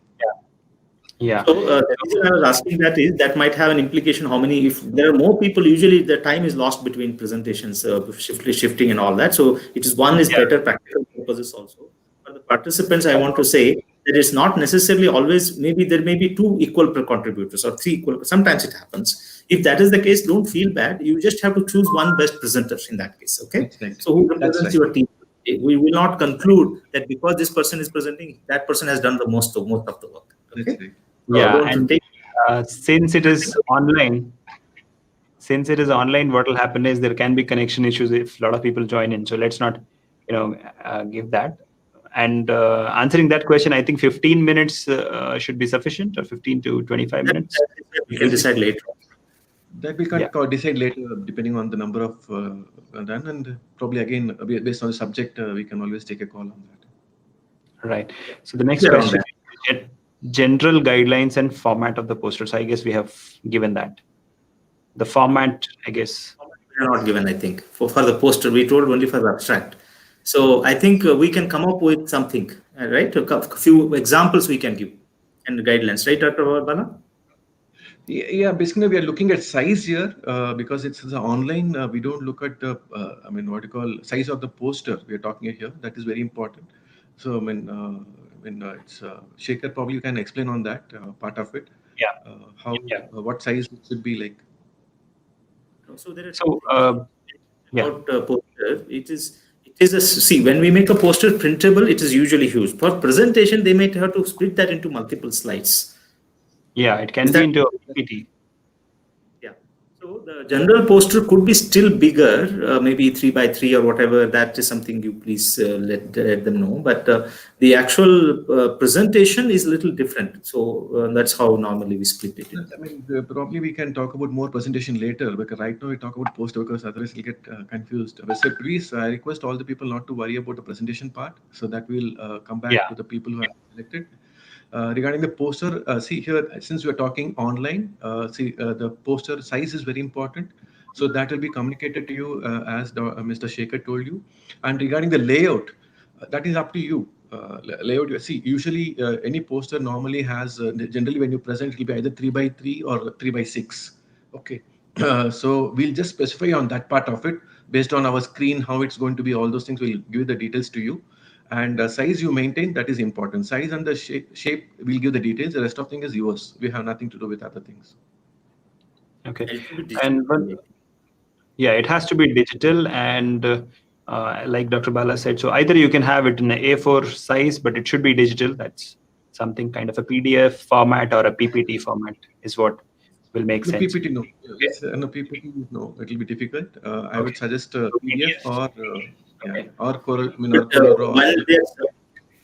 Yeah. So the reason I was asking that is that might have an implication how many, if there are more people, usually the time is lost between presentations, shifting and all that. So it is better practical purposes also. For the participants, I want to say that it's not necessarily always, maybe there may be two equal contributors or three equal, sometimes it happens. If that is the case, don't feel bad. You just have to choose one best presenter in that case, okay? Right. So who represents your team? We will not conclude that because this person is presenting, that person has done the most of the work. Okay. Yeah, and since it is online, what will happen is there can be connection issues if a lot of people join in. So let's not, give that. And answering that question, I think 15 minutes should be sufficient, or 15 to 25 minutes. We can decide later. That we can decide later, depending on the number of done, and probably again based on the subject, we can always take a call on that. Right. So the next question is general guidelines and format of the poster. So I guess we have given that. The format, I guess. We are not given, I think. For the poster, we told only for the abstract. So I think we can come up with something, right? A few examples we can give and guidelines, right, Dr. Bala? Yeah, basically we are looking at size here because it's online. We don't look at the, what you call size of the poster. We are talking here. That is very important. So it's Shekhar, probably you can explain on that part of it. Yeah. What size it should be like. So there are poster. It is see, when we make a poster printable, it is usually huge. For presentation, they might have to split that into multiple slides. Yeah, it can be into a PPT. Yeah. So the general poster could be still bigger, maybe 3x3 or whatever. That is something you please let them know. But the actual presentation is a little different. So that's how normally we split it. Probably we can talk about more presentation later, because right now we talk about poster, because otherwise we'll get confused. So please, I request all the people not to worry about the presentation part, so that we'll come back to the people who are selected. Regarding the poster, see here, since we're talking online, the poster size is very important. So that will be communicated to you as Mr. Shekhar told you. And regarding the layout, that is up to you. Layout, see, usually any poster normally has, generally when you present, it will be either 3x3 or 3x6. Okay. So we'll just specify on that part of it based on our screen, how it's going to be, all those things, we'll give the details to you. And size you maintain, that is important. Size and the shape will give the details. The rest of thing is yours. We have nothing to do with other things. Okay. And it has to be digital, and like Dr. Bala said, so either you can have it in an A4 size, but it should be digital. That's something kind of a PDF format or a PPT format is what will make sense. PPT, no. Yes, no, PPT, no. It will be difficult. I would suggest PDF or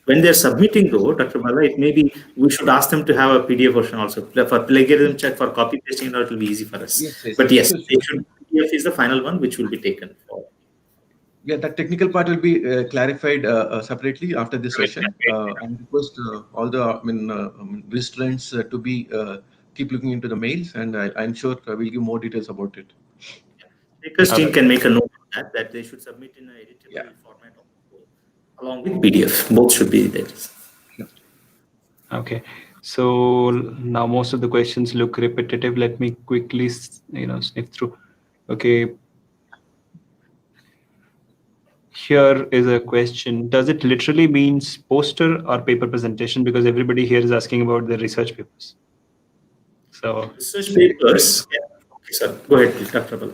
when they're submitting, though, Dr. Bala, it may be we should ask them to have a PDF version also. For plagiarism check, for copy pasting, it will be easy for us. But yes, PDF is the final one which will be taken for. Yeah, that technical part will be clarified separately after this session. And request all the registrants to be keep looking into the mails, and I'm sure we'll give more details about it. Shekar's team can make a note of that they should submit in an editable format also, along with PDF. Both should be there. Okay. So now most of the questions look repetitive. Let me quickly, sniff through. Okay. here is a question. Does it literally means poster or paper presentation? Because everybody here is asking about the research papers. So research papers. Okay, sir. Go ahead, please, Dr. Bala.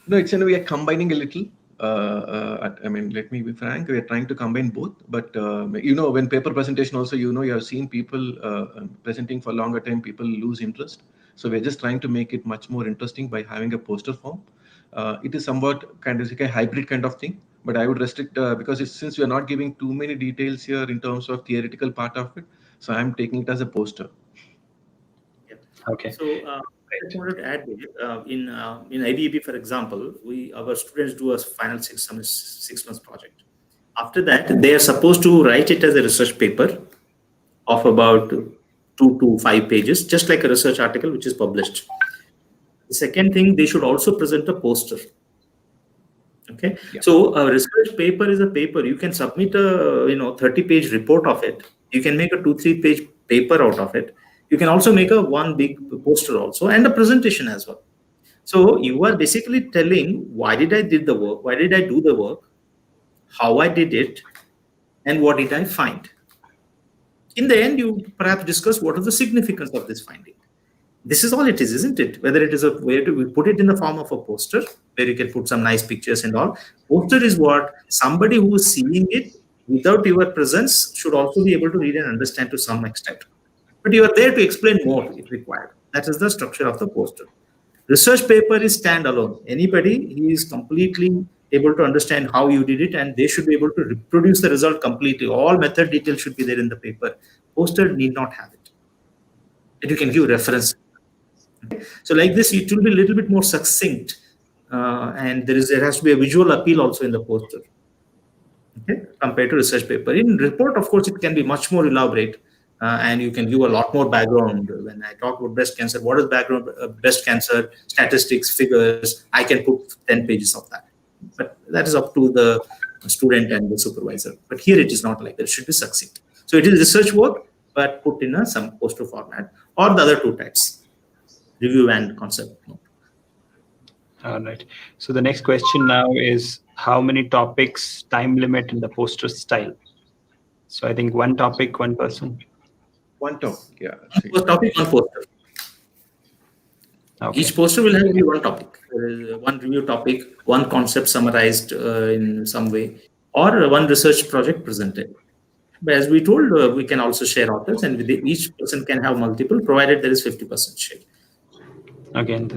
No, it's we are combining a little. I mean, let me be frank. We are trying to combine both, but when paper presentation also, you have seen people presenting for longer time, people lose interest. So we're just trying to make it much more interesting by having a poster form. It is somewhat kind of like a hybrid kind of thing, but I would restrict because since we are not giving too many details here in terms of theoretical part of it, so I'm taking it as a poster. Yeah. okay. So I just wanted to add in IBAB, for example, our students do a final 6 months project. After that, they are supposed to write it as a research paper of about 2 to 5 pages, just like a research article which is published. The second thing, they should also present a poster. Okay, Yeah. so a research paper is a paper. You can submit a 30-page report of it. You can make a 2-3 page paper out of it. You can also make a one big poster also and a presentation as well. So you are basically telling why did I did the work, why did I do the work, how I did it, and what did I find. In the end, you perhaps discuss what is the significance of this finding. This is all it is, isn't it? Whether it is a way to put it in the form of a poster where you can put some nice pictures and all. Poster is what somebody who is seeing it without your presence should also be able to read and understand to some extent. But you are there to explain more if required. That is the structure of the poster. Research paper is standalone. Anybody he is completely able to understand how you did it, and they should be able to reproduce the result completely. All method details should be there in the paper. Poster need not have it. And you can give reference. So like this, it will be a little bit more succinct, and there has to be a visual appeal also in the poster, okay, compared to research paper. In report, of course, it can be much more elaborate, and you can give a lot more background. When I talk about breast cancer, what is background breast cancer, statistics, figures, I can put 10 pages of that. But that is up to the student and the supervisor. But here it is not like that. It should be succinct. So it is research work, but put in some poster format, or the other two types, review and concept note. All right. So the next question now is how many topics, time limit in the poster style? So I think one topic, one person. One topic, yeah. One topic, one poster. Okay. Each poster will have only one topic. There is one review topic, one concept summarized in some way, or one research project presented. But as we told, we can also share authors, and each person can have multiple, provided there is 50% share. Again,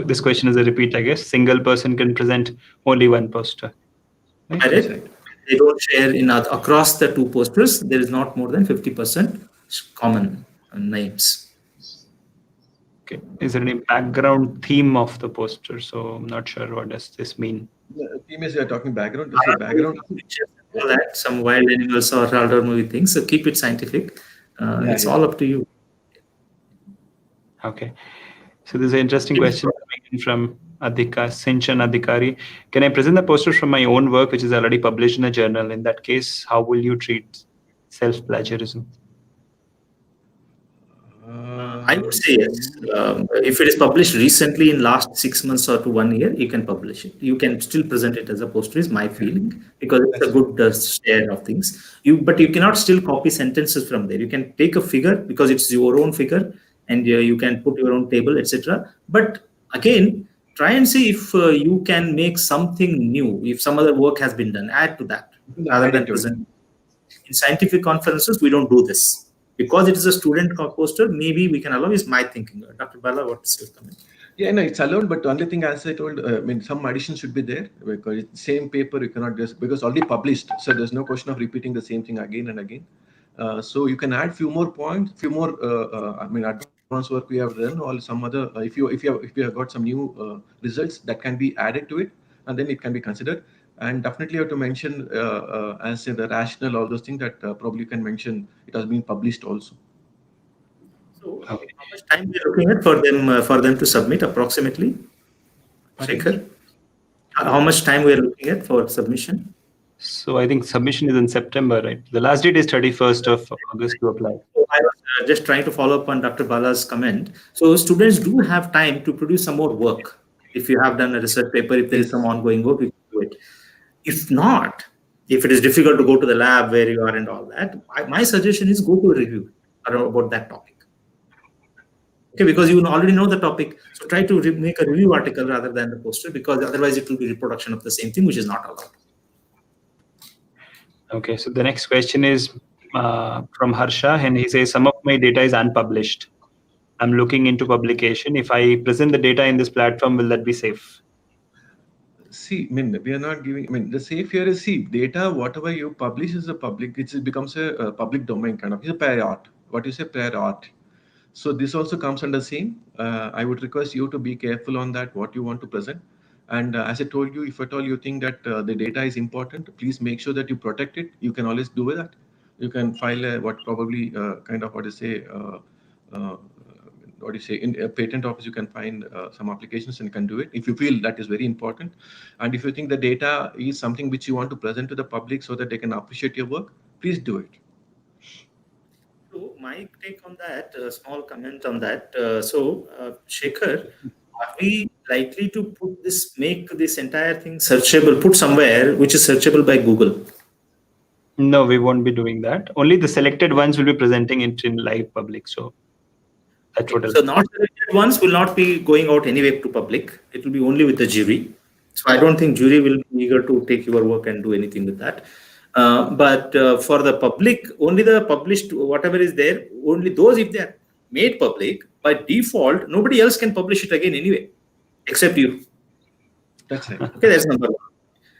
this question is a repeat, I guess. Single person can present only one poster. Right? They don't share across the two posters. There is not more than 50% common names. Okay. Is there any background theme of the poster? So I'm not sure what does this mean. The theme is you're talking background. Background. Some wild animals or horror movie things. So keep it scientific. It's all up to you. Okay. So there's an interesting question coming in from Sinchan Adhikari. Can I present the poster from my own work, which is already published in a journal? In that case, how will you treat self-plagiarism? I would say yes. If it is published recently in last 6 months or to 1 year, you can publish it. You can still present it as a poster, is my feeling, because it's a good share of things. But you cannot still copy sentences from there. You can take a figure because it's your own figure, and you can put your own table, etc. But again, try and see if you can make something new. If some other work has been done, add to that rather than present. In scientific conferences, we don't do this. Because it is a student poster, maybe we can allow, is my thinking. Dr. Bala, what's your comment? Yeah, no, it's allowed, but the only thing, as I told, some additions should be there, because it's same paper, you cannot just, because already published, so there's no question of repeating the same thing again and again. So you can add few more points, few more, advanced work we have done, or some other, if you have got some new results that can be added to it, and then it can be considered. And definitely you have to mention, as in the rationale, all those things that probably you can mention, it has been published also. So how much time we are looking at for them to submit approximately? Shekhar? How much time we are looking at for submission? So I think submission is in September, right? The last date is 31st of August to apply. So I was just trying to follow up on Dr. Bala's comment. So students do have time to produce some more work. If you have done a research paper, if there is some ongoing work, you can do it. If not, if it is difficult to go to the lab where you are and all that, my suggestion is go to a review about that topic. Okay, because you already know the topic, so try to make a review article rather than the poster, because otherwise it will be reproduction of the same thing, which is not allowed. Okay, so the next question is from Harsha, and he says, some of my data is unpublished. I'm looking into publication. If I present the data in this platform, will that be safe? See, I mean, we are not giving. I mean, the safe here is, see, data, whatever you publish is a public. It becomes a public domain kind of. It's a prior art. What you say, prior art. So this also comes under same. I would request you to be careful on that, what you want to present. And as I told you, if at all you think that the data is important, please make sure that you protect it. You can always do that. You can file a, what probably kind of what you say, what do you say, in a patent office, you can find some applications and can do it if you feel that is very important. And if you think the data is something which you want to present to the public so that they can appreciate your work, please do it. So my take on that, small comment on that. Shekhar, are we likely to make this entire thing searchable, put somewhere which is searchable by Google? No, we won't be doing that. Only the selected ones will be presenting it in live public. So that's what. So not selected ones will not be going out anyway to public. It will be only with the jury. So I don't think jury will be eager to take your work and do anything with that. But for the public, only the published, whatever is there, only those, if they are made public, by default, nobody else can publish it again anyway, except you. That's right. Okay, that's number one.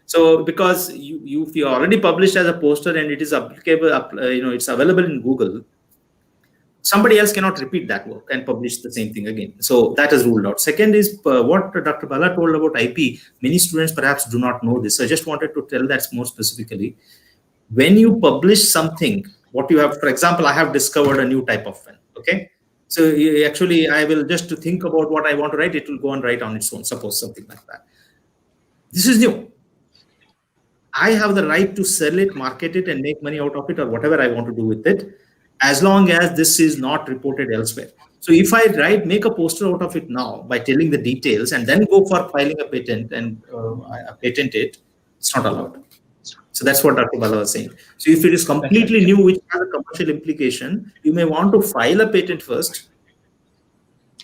So because if you already published as a poster and it is applicable, it's available in Google, somebody else cannot repeat that work and publish the same thing again. So that is ruled out. Second is what Dr. Bala told about IP. Many students perhaps do not know this. So I just wanted to tell that more specifically. When you publish something, what you have, for example, I have discovered a new type of pen. Okay. So actually, I will just to think about what I want to write, it will go and write on its own, suppose something like that. This is new. I have the right to sell it, market it, and make money out of it, or whatever I want to do with it, as long as this is not reported elsewhere. So if I make a poster out of it now by telling the details and then go for filing a patent and patent it, it's not allowed. So that's what Dr. Bala was saying. So if it is completely new, which has a commercial implication, you may want to file a patent first,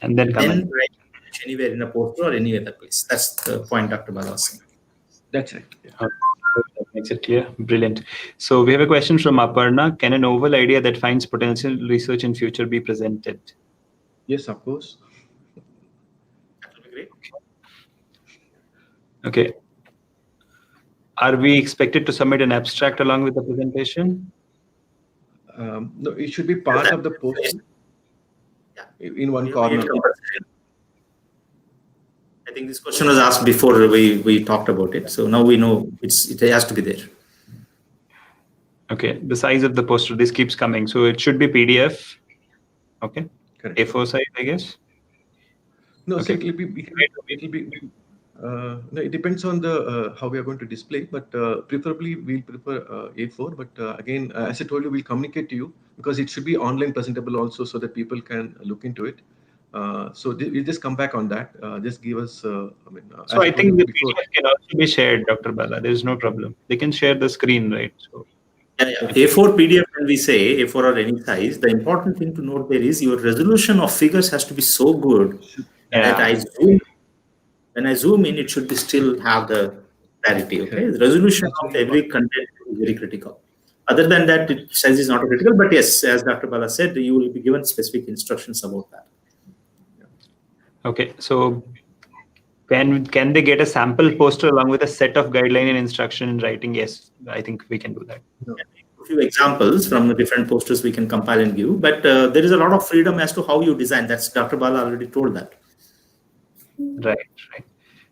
and then write it anywhere in a poster or any other place. That's the point Dr. Bala was saying. That's right. Yeah. That makes it clear. Brilliant. So we have a question from Aparna. Can a novel idea that finds potential research in future be presented? Yes, of course. That will be great. Okay. Are we expected to submit an abstract along with the presentation? No, it should be part of the poster in one corner. I think this question was asked before we talked about it. So now we know it has to be there. Okay. The size of the poster, this keeps coming. So it should be PDF. Okay. Correct. A4 size, I guess. No, Okay. so it'll be no, it depends on the how we are going to display, but preferably we'll prefer A4. But again, as I told you, we'll communicate to you because it should be online presentable also, so that people can look into it. So we'll just come back on that. Just give us. So I think the PDF can also be shared, Dr. Bala. There is no problem. They can share the screen, right? So. A4 PDF, when we say A4 or any size, the important thing to note there is your resolution of figures has to be so good that when I zoom in, it should be still have the clarity. Okay, the resolution of every content is very critical. Other than that, size is not critical. But yes, as Dr. Bala said, you will be given specific instructions about that. Okay, so can they get a sample poster along with a set of guideline and instruction in writing? Yes, I think we can do that. A few examples from the different posters we can compile and give, but there is a lot of freedom as to how you design. That's Dr. Bala already told that. Right.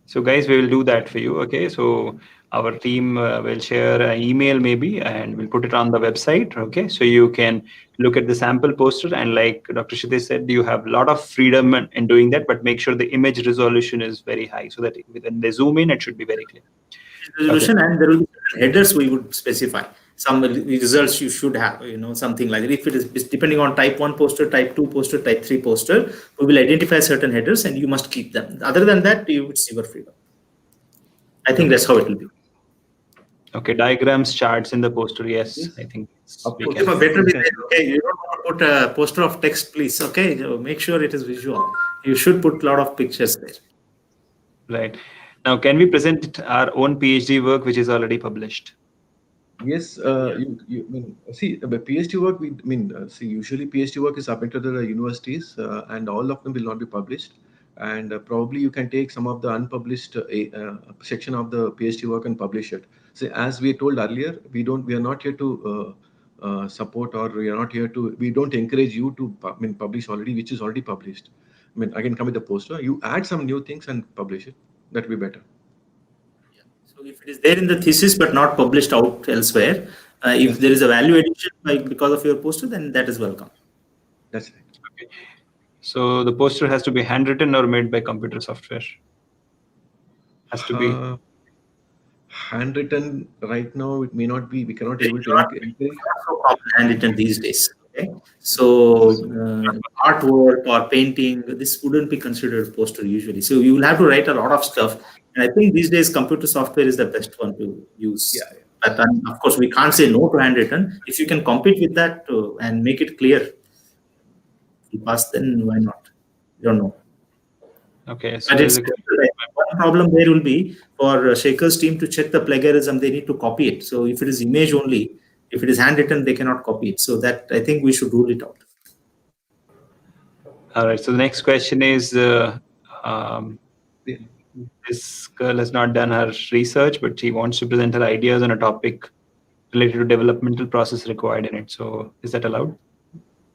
So guys, we will do that for you. Okay, so our team will share an email maybe, and we'll put it on the website. Okay, so you can look at the sample poster, and like Dr. Shitesh said, you have a lot of freedom in doing that, but make sure the image resolution is very high so that when they zoom in, it should be very clear. Resolution, and there will be headers we would specify. Some results you should have, something like that. If it is depending on type 1 poster, type 2 poster, type 3 poster, we will identify certain headers and you must keep them. Other than that, it's your freedom. I think that's how it will be. Okay, diagrams, charts in the poster. Yes, Yes. I think Of we course. can. Better be there. Okay, you don't want to put a poster of text, please. Okay, so make sure it is visual. You should put a lot of pictures there. Right. Now, can we present our own PhD work, which is already published? Yes, you mean, see, the PhD work, see, usually PhD work is submitted to the universities, and all of them will not be published. And probably you can take some of the unpublished section of the PhD work and publish it. So, as we told earlier, we are not here to support, or we don't encourage you to publish already, which is already published. I mean, again, come with the poster, you add some new things and publish it. That will be better. So if it is there in the thesis but not published out elsewhere, if there is a value addition because of your poster, then that is welcome. That's right. Okay. So the poster has to be handwritten or made by computer software? Has to be handwritten right now. It may not be. We cannot able to encourage. So common handwritten these days. Okay, so artwork or painting, this wouldn't be considered poster usually. So you will have to write a lot of stuff, and I think these days computer software is the best one to use. Yeah. But of course, we can't say no to handwritten. If you can compete with that and make it clear, you pass, then why not? I don't know. okay. So But it's one problem there will be for Shaker's team to check the plagiarism. They need to copy it. So if it is image only, if it is handwritten, they cannot copy it. So that I think we should rule it out. all right. So the next question is: this girl has not done her research, but she wants to present her ideas on a topic related to developmental process required in it. So is that allowed?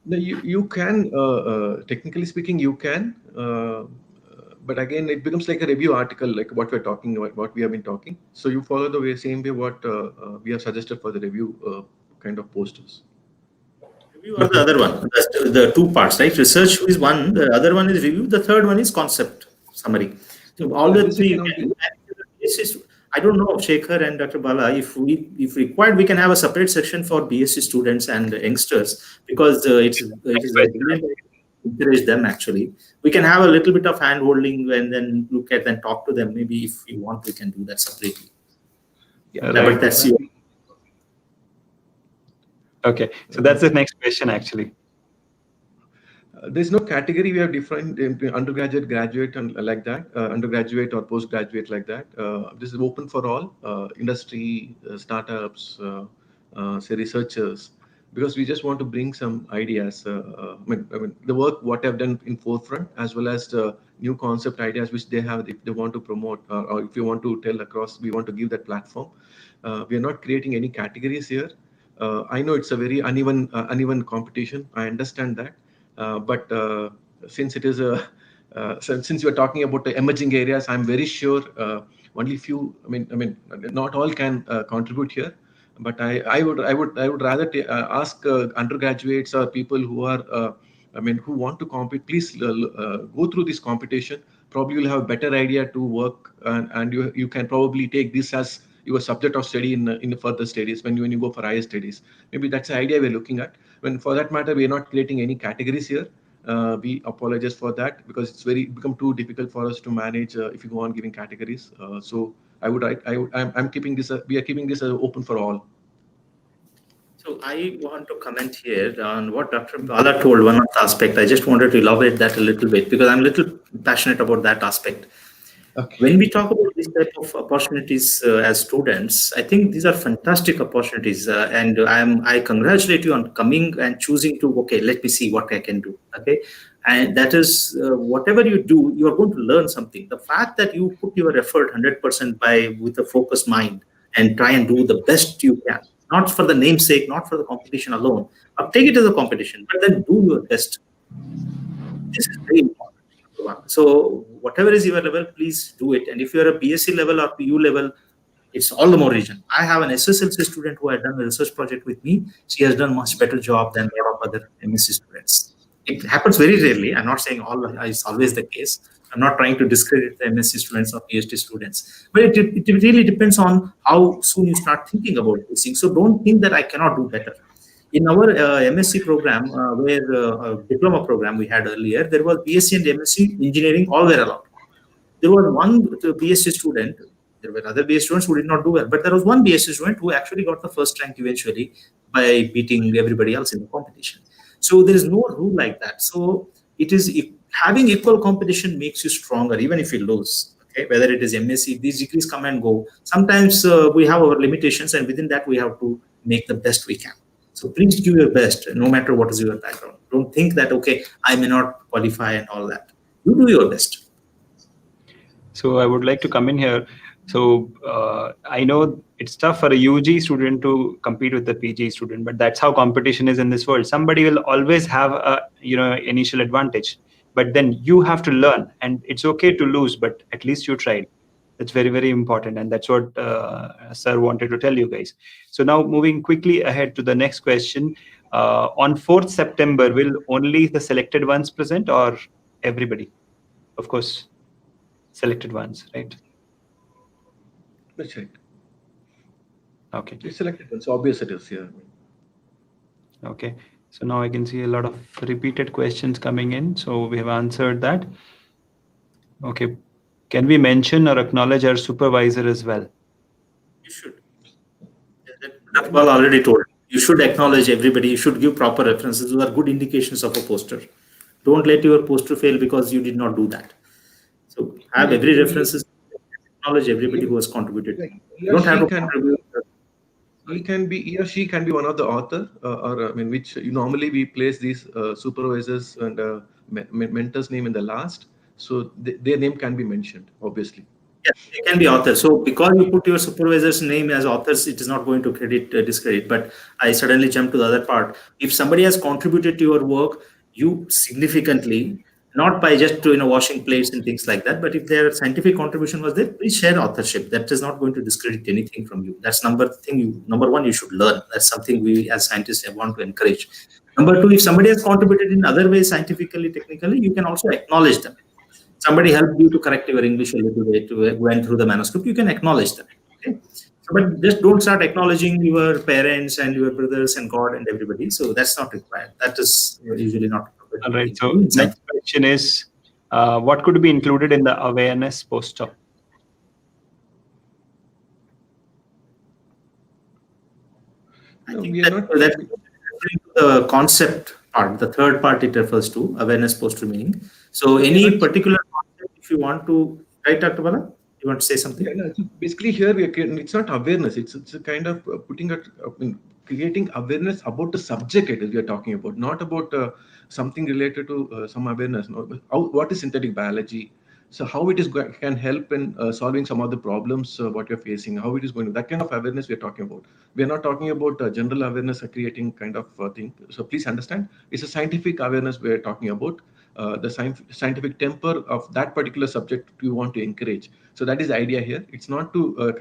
No, you can, technically speaking, you can, but again, it becomes like a review article, like what we're talking about, what we have been talking. So you follow the same way what we have suggested for the review kind of posters. Review or the other one, the two parts, right? Research is one, the other one is review, the third one is concept summary. So all the three. I don't know, Shekhar and Dr. Bala, if required, we can have a separate section for BSc students and youngsters, because it is encourage them actually. We can have a little bit of hand holding and then look at and talk to them. Maybe if you want, we can do that separately. Yeah, right. But that's you. Okay, so that's the next question actually. There's no category we have defined into undergraduate, graduate, and like that, undergraduate or postgraduate like that. This is open for all industry, startups, say researchers, because we just want to bring some ideas. I mean, the work what I've done in forefront, as well as the new concept ideas which they have, if they want to promote, or if you want to tell across, we want to give that platform. We are not creating any categories here. I know it's a very uneven competition. I understand that. But since it is since we're talking about the emerging areas, I'm very sure only few. I mean, not all can contribute here. But I would rather ask undergraduates or people who are who want to compete. Please go through this competition. Probably you'll have a better idea to work, and you can probably take this as your subject of study in the further studies when you go for higher studies. Maybe that's the idea we're looking at. When for that matter, we are not creating any categories here. We apologize for that, because it's become too difficult for us to manage if you go on giving categories. So I'm keeping this. We are keeping this open for all. So I want to comment here on what Dr. Bala told, one of the aspect. I just wanted to elaborate that a little bit, because I'm a little passionate about that aspect. Okay. When we talk about this type of opportunities as students, I think these are fantastic opportunities, and I congratulate you on coming and choosing to, okay, let me see what I can do. Okay, and that is whatever you do, you are going to learn something. The fact that you put your effort 100% with a focused mind and try and do the best you can, not for the namesake, not for the competition alone, but take it as a competition, but then do your best. This is very important. So whatever is your level, please do it. And if you are a BSc level or PU level, it's all the more reason. I have an SSLC student who had done a research project with me. She has done much better job than a lot of other MSc students. It happens very rarely. I'm not saying it's always the case. I'm not trying to discredit the MSc students or PhD students. But it really depends on how soon you start thinking about these things. So don't think that I cannot do better. In our MSc program, diploma program we had earlier, there was BSc and MSc engineering all were allowed. There was one BSc student There were other BA students who did not do well, but there was one BA student who actually got the first rank eventually by beating everybody else in the competition. So there is no rule like that. So it is having equal competition makes you stronger, even if you lose. Okay, whether it is MSc, these degrees come and go. Sometimes we have our limitations, and within that we have to make the best we can. So please do your best, no matter what is your background. Don't think that, okay, I may not qualify and all that. You do your best. So I would like to come in here. So I know it's tough for a UG student to compete with the PG student, but that's how competition is in this world. Somebody will always have a initial advantage, but then you have to learn, and it's okay to lose, but at least you tried. That's very, very important, and that's what Sir wanted to tell you guys. So now moving quickly ahead to the next question. On 4th September, will only the selected ones present or everybody? Of course, selected ones, right? That's right. Okay. It's selected ones. Obvious it is here. Okay. So now I can see a lot of repeated questions coming in. So we have answered that. Okay. Can we mention or acknowledge our supervisor as well? You should. Dr. Bal already told. You should acknowledge everybody. You should give proper references. Those are good indications of a poster. Don't let your poster fail because you did not do that. So have every references. Acknowledge everybody who has contributed. You don't have to contribute. He or she can be one of the author, which normally we place these supervisors and mentors' name in the last, so their name can be mentioned, obviously. Yeah, they can be authors. So because you put your supervisor's name as authors, it is not going to discredit. But I suddenly jump to the other part. If somebody has contributed to your work, you significantly, not by just washing plates and things like that, but if their scientific contribution was there, please share authorship. That is not going to discredit anything from you. That's number one you should learn. That's something we as scientists want to encourage. Number two, if somebody has contributed in other ways, scientifically, technically, you can also acknowledge them. Somebody helped you to correct your English a little bit, went through the manuscript, you can acknowledge them. Okay? So, but just don't start acknowledging your parents and your brothers and God and everybody. So that's not required. That is usually not. All right. So next question is, what could be included in the awareness poster? I think that's the concept part. The third part it refers to, awareness poster meaning. So any particular concept, if you want to, right, Dr. Bala? You want to say something? Yeah, no, basically here it's not awareness. It's a kind of creating awareness about the subject we are talking about, not about something related to some awareness. No, what is synthetic biology? So how it is can help in solving some of the problems what you're facing. How it is going to, that kind of awareness we are talking about. We are not talking about general awareness creating kind of thing. So please understand, it's a scientific awareness we are talking about. The scientific temper of that particular subject you want to encourage. So that is the idea here. It's not to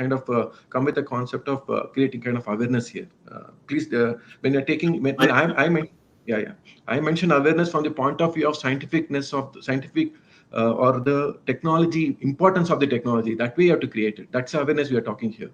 come with a concept of creating kind of awareness here. Please, when you're taking, I mention awareness from the point of view of scientificness of the scientific or the technology, importance of the technology. That way you have to create it. That's the awareness we are talking here.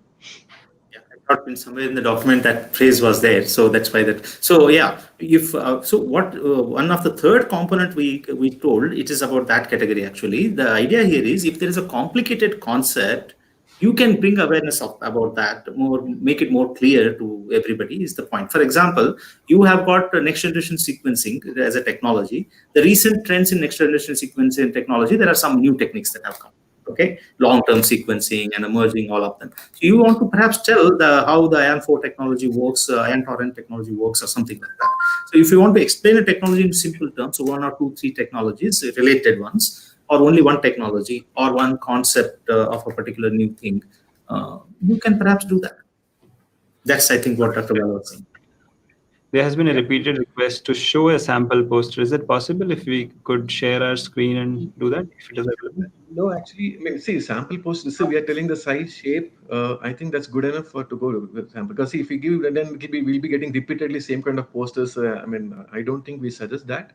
Yeah, I thought in somewhere in the document that phrase was there, so that's why that. So yeah, if so, what one of the third component we told, it is about that category actually. The idea here is if there is a complicated concept, you can bring awareness about that more, make it more clear to everybody. Is the point. For example, you have got next generation sequencing as a technology. The recent trends in next generation sequencing technology, there are some new techniques that have come. Okay, long-term sequencing and emerging, all of them. So you want to perhaps tell how the ION4 technology works, ion torrent technology works, or something like that. So if you want to explain a technology in simple terms, so 1 or 2, 3 technologies, related ones, or only one technology or one concept of a particular new thing, you can perhaps do that. That's, I think, what Dr. Bala was saying. There has been a repeated request to show a sample poster. Is it possible if we could share our screen and do that, if it is available? No, actually, see, sample poster. So we are telling the size, shape. I think that's good enough to go with sample. Because if we give, then we'll be getting repeatedly same kind of posters. I don't think we suggest that.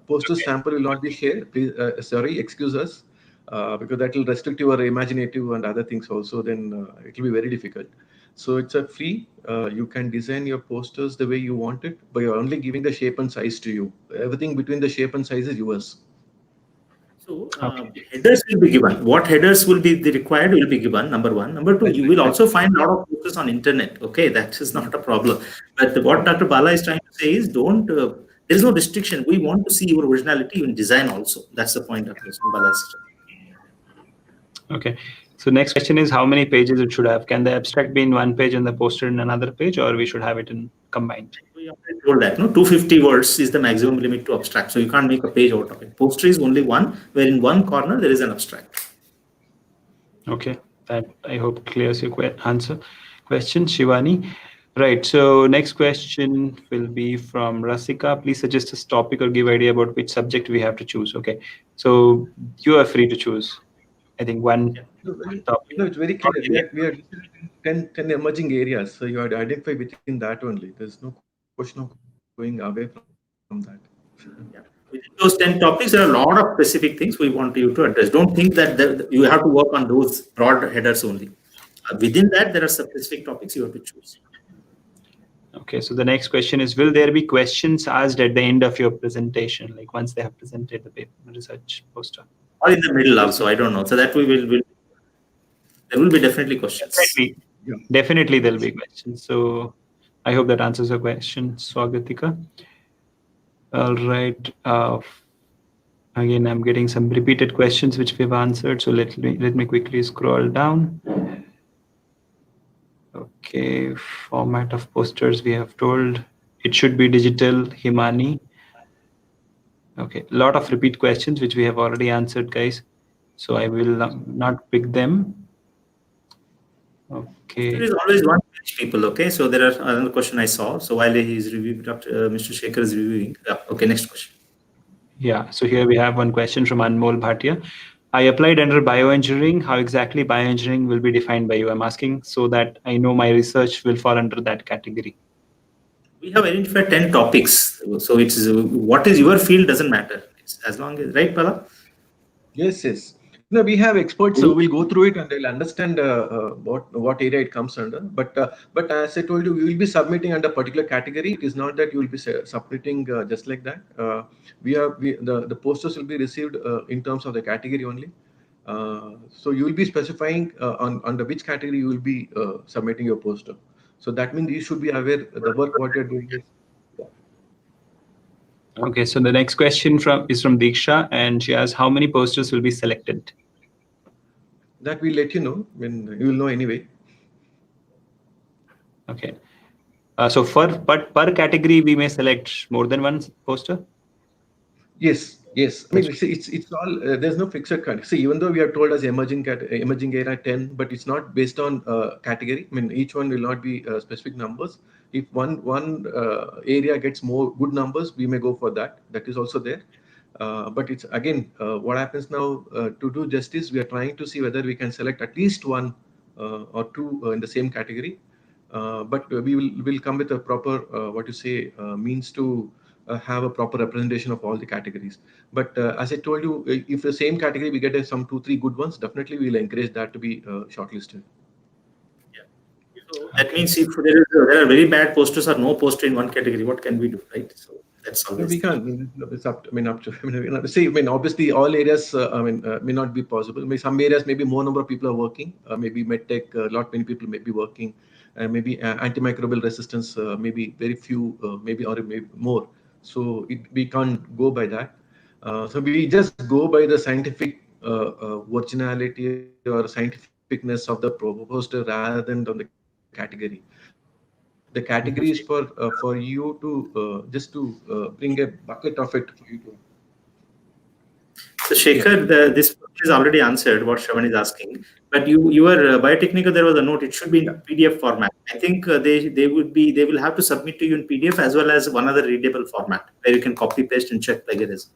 Poster sample will not be shared. Please, sorry, excuse us, because that will restrict your imaginative and other things also. Then it will be very difficult. So it's a free. You can design your posters the way you want it, but you're only giving the shape and size to you. Everything between the shape and size is yours. So Headers will be given. What headers will be required will be given, number one. Number two, you will also find a lot of posters on internet. Okay, that is not a problem. But what Dr. Bala is trying to say is there is no restriction. We want to see your originality in design also. That's the point Dr. Bala is trying. Okay. So next question is how many pages it should have? Can the abstract be in one page and the poster in another page, or we should have it in combined? We already told that, no, 250 words is the maximum limit to abstract. So you can't make a page out of it. Poster is only one, where in one corner there is an abstract. Okay, that I hope clears your question, Shivani. Right. So next question will be from Rasika. Please suggest a topic or give idea about which subject we have to choose. Okay. So you are free to choose. I think one topic. No, it's very clear. We are 10 emerging areas. So you have to identify within that only. There's no question of going away from that. Yeah. Within those 10 topics, there are a lot of specific things we want you to address. Don't think that you have to work on those broad headers only. Within that, there are specific topics you have to choose. Okay, so the next question is, will there be questions asked at the end of your presentation, like once they have presented the paper, research poster? Or in the middle also, I don't know. So that there will be definitely questions. Definitely there'll be questions. So I hope that answers your question, Swagatika. All right. Again, I'm getting some repeated questions which we've answered. So let me quickly scroll down. Okay, format of posters we have told. It should be digital, Himani. Okay, a lot of repeat questions which we have already answered, guys. So I will not pick them. Okay. There is always one page, people. Okay, so there are another question I saw. So while he is reviewing, Mr. Shekhar is reviewing. Yeah. Okay, next question. Yeah, so here we have one question from Anmol Bhatia. I applied under bioengineering. How exactly bioengineering will be defined by you? I'm asking so that I know my research will fall under that category. We have identified 10 topics. So it's what is your field doesn't matter. It's as long as, right, Pala? Yes. No, we have experts, so we'll go through it and they'll understand what area it comes under. But as I told you, we will be submitting under a particular category. It is not that you will be submitting just like that. The posters will be received in terms of the category only. So you will be specifying under which category you will be submitting your poster. So that means you should be aware the work what you're doing is. Okay, so the next question is from Diksha, and she asks, how many posters will be selected? That we'll let you know when you will know anyway. Okay. So per category, we may select more than one poster? Yes. I mean, it's all there's no fixed category. See, even though we are told as emerging area 10, but it's not based on category. I mean, each one will not be specific numbers. If one area gets more good numbers, we may go for that. That is also there. But it's again, what happens now to do justice, we are trying to see whether we can select at least one or two in the same category. But we will come with a proper means to have a proper representation of all the categories. But as I told you, if the same category we get some 2-3 good ones, definitely we'll encourage that to be shortlisted. Yeah. So that means if there are very bad posters or no poster in one category, what can we do, right? So that's always we can't. It's up to. See, obviously, all areas. May not be possible. Some areas, maybe more number of people are working. Maybe medtech, many people may be working. Maybe antimicrobial resistance. Maybe very few. Maybe more. So we can't go by that. So we just go by the scientific originality or scientificness of the poster rather than on the category. The category is for you to just to bring a bucket of it for you to. So Shekhar, this is already answered what Shravan is asking. But your Biotechnika, there was a note. It should be in PDF format. I think they will have to submit to you in PDF as well as one other readable format where you can copy paste and check plagiarism.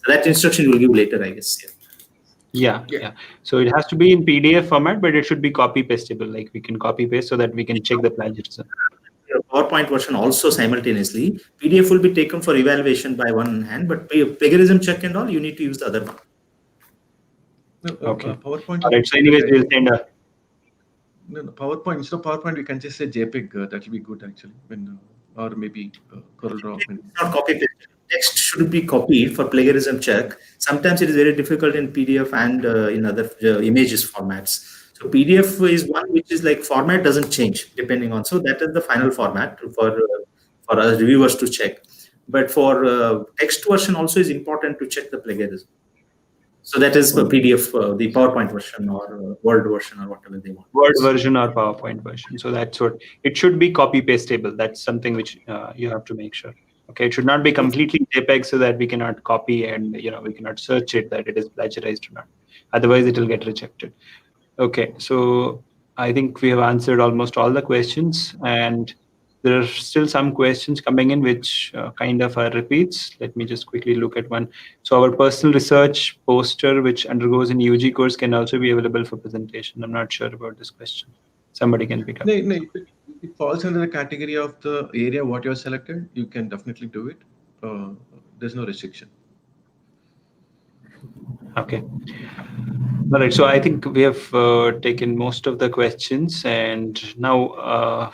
So that instruction you'll give later, I guess. Yeah. So it has to be in PDF format, but it should be copy pastable. Like we can copy paste so that we can check the plagiarism. PowerPoint version also simultaneously. PDF will be taken for evaluation by one hand, but plagiarism check and all, you need to use the other one. No, Okay. PowerPoint. All right. So anyways, we'll send a. No, PowerPoint. Instead of PowerPoint, we can just say JPEG. That will be good actually. Or maybe CorelDRAW. It's not copy paste. text should be copied for plagiarism check. Sometimes it is very difficult in PDF and in other images formats. So PDF is one which is like format doesn't change depending on. So that is the final format for us reviewers to check. But for text version also is important to check the plagiarism. So that is the PDF, the PowerPoint version or Word version or whatever they want. Word version or PowerPoint version. So that's what it should be, copy pastable. That's something which you have to make sure. Okay, it should not be completely JPEG so that we cannot copy and we cannot search it that it is plagiarized or not. Otherwise, it will get rejected. Okay, so I think we have answered almost all the questions, and there are still some questions coming in which kind of are repeats. Let me just quickly look at one. So our personal research poster, which undergoes an UG course, can also be available for presentation. I'm not sure about this question. Somebody can pick up. No, it falls under the category of the area what you're selected. You can definitely do it. There's no restriction. Okay. All right. So I think we have taken most of the questions, and now,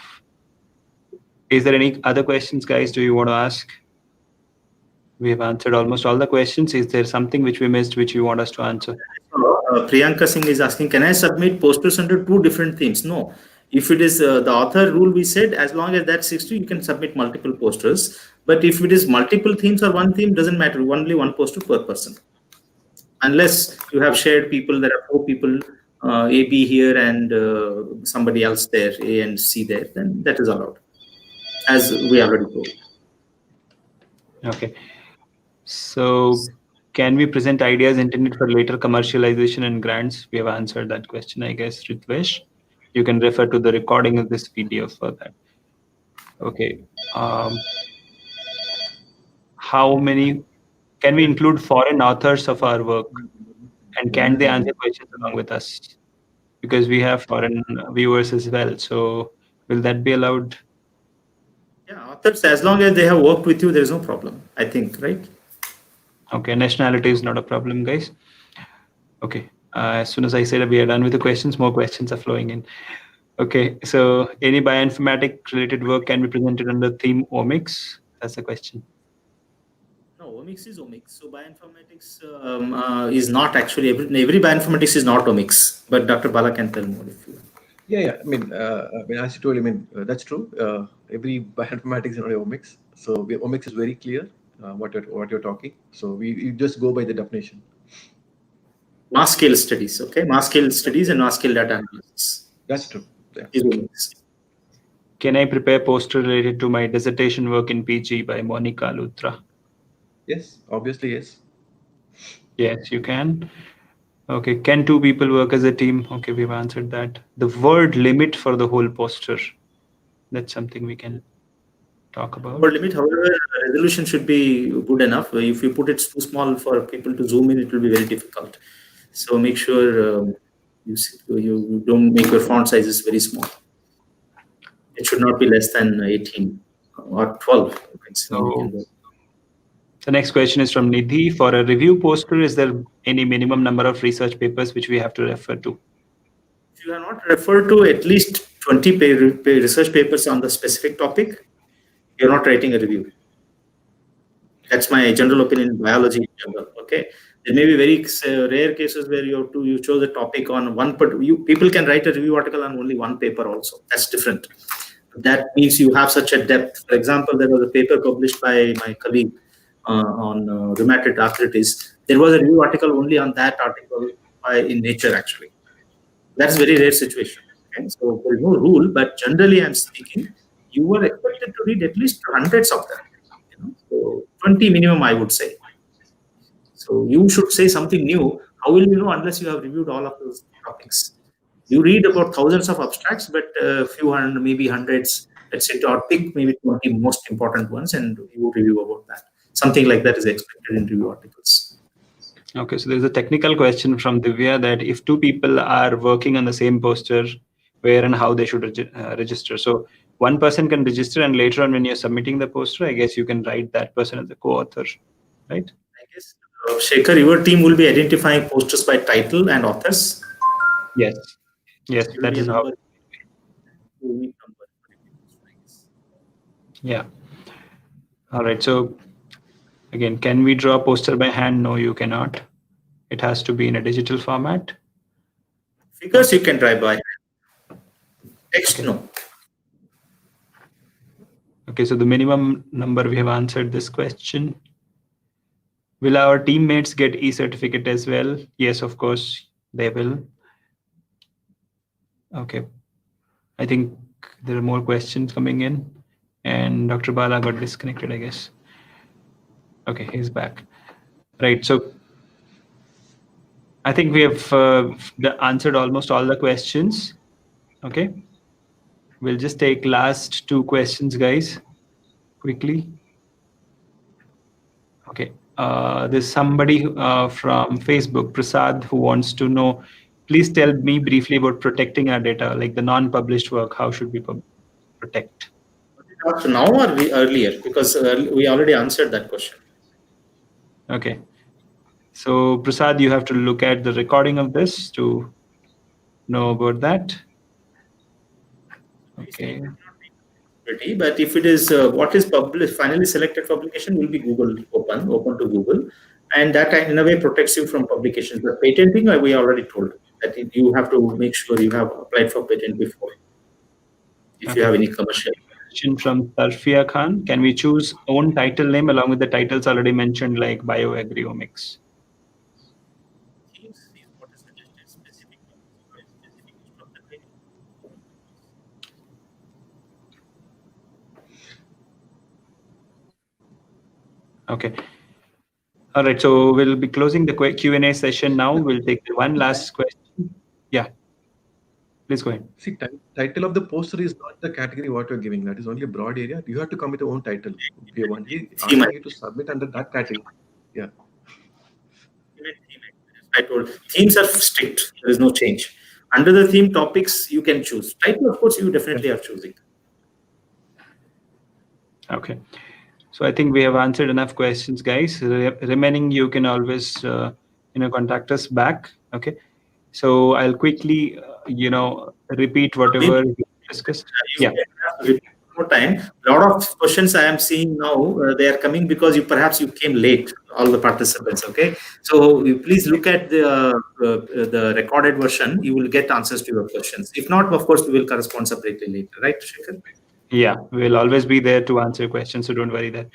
is there any other questions, guys? Do you want to ask? We have answered almost all the questions. Is there something which we missed, which you want us to answer? Priyanka Singh is asking, can I submit posters under 2 different themes? No. If it is the author rule, we said as long as that's 60, you can submit multiple posters. But if it is multiple themes or one theme, doesn't matter. Only one poster per person. Unless you have shared people, there are 4 people, A, B here and somebody else there, A and C there, then that is allowed, as we already told. Okay. So can we present ideas intended for later commercialization and grants? We have answered that question, I guess, Ritvesh. You can refer to the recording of this video for that. Okay. How many, can we include foreign authors of our work? And can they answer questions along with us? Because we have foreign viewers as well. So will that be allowed? Yeah, authors, as long as they have worked with you, there is no problem, I think, right? Okay, nationality is not a problem, guys. Okay, as soon as I said we are done with the questions, more questions are flowing in. Okay, so any bioinformatic related work can be presented under theme omics? That's the question. No, omics is omics. So bioinformatics is not actually, every bioinformatics is not omics, but Dr. Bala can tell more if you. Yeah. I mean, as you told, that's true. Every bioinformatics is not omics. So omics is very clear what you're talking. So we just go by the definition. Mass scale studies, okay? Mass scale studies and mass scale data analysis. That's true. Yeah. Is omics. Can I prepare poster related to my dissertation work in PG by Monica Lutra? Yes, obviously, yes. Yes, you can. Okay, can 2 people work as a team? Okay, we've answered that. The word limit for the whole poster, that's something we can talk about. Word limit, however, resolution should be good enough. If you put it too small for people to zoom in, it will be very difficult. So make sure you don't make your font sizes very small. It should not be less than 18 or 12. So the next question is from Nidhi. For a review poster, is there any minimum number of research papers which we have to refer to? If you are not referred to at least 20 research papers on the specific topic, you're not writing a review. That's my general opinion in biology in general. Okay, there may be very rare cases where you chose a topic on one, but people can write a review article on only one paper also. That's different. That means you have such a depth. For example, there was a paper published by my colleague on rheumatoid arthritis. There was a review article only on that article in Nature, actually. That's a very rare situation. Okay? So there is no rule, but generally I'm speaking, you were expected to read at least hundreds of them. So 20 minimum, I would say. So you should say something new. How will you know unless you have reviewed all of those topics? You read about thousands of abstracts, but a few hundred, maybe hundreds, etc. Or pick maybe 20 most important ones and you review about that. Something like that is expected in review articles. Okay, so there's a technical question from Divya that if 2 people are working on the same poster, where and how they should register. So one person can register, and later on when you're submitting the poster, I guess you can write that person as the co-author, right? I guess, Shekhar, your team will be identifying posters by title and authors. Yes. Yes, that is how. Yeah. All right. So Again, can we draw a poster by hand? No, you cannot. It has to be in a digital format. Figures you can draw by hand. Text, Okay. no. Okay, so the minimum number, we have answered this question. Will our teammates get e-certificate as well? Yes, of course, they will. Okay. I think there are more questions coming in, and Dr. Bala got disconnected, I guess. Okay, he's back. Right, so I think we have answered almost all the questions. Okay. We'll just take last two questions, guys, quickly. Okay. There's somebody from Facebook, Prasad, who wants to know, please tell me briefly about protecting our data, like the non-published work. How should we protect? Now or earlier? Because we already answered that question. Okay. So Prasad, you have to look at the recording of this to know about that. Okay. But if it is what is published, finally selected publication will be Google open to Google, and that in a way protects you from publications. But patenting, we already told that you have to make sure you have applied for patent before, if you have any commercial. Question from Tarfia Khan. Can we choose own title name along with the titles already mentioned, like bioagriomics? Okay. All right. So we'll be closing the Q&A session now. We'll take one last question. Yeah. Please go ahead. See, title of the poster is not the category what you're giving. That is only a broad area. You have to come with your own title. We are only asking you to submit under that category. Yeah. I told themes are strict. There is no change. Under the theme topics, you can choose. Title, of course, you definitely are choosing. Okay. So I think we have answered enough questions, guys. Remaining, you can always contact us back. Okay. So I'll quickly repeat whatever we discussed. Yeah. More time. A lot of questions I am seeing now, they are coming because you came late, all the participants. Okay, so you please look at the recorded version. You will get answers to your questions. If not, of course, we will correspond separately later. Right, Shekhar? Yeah, we'll always be there to answer your questions, so don't worry that.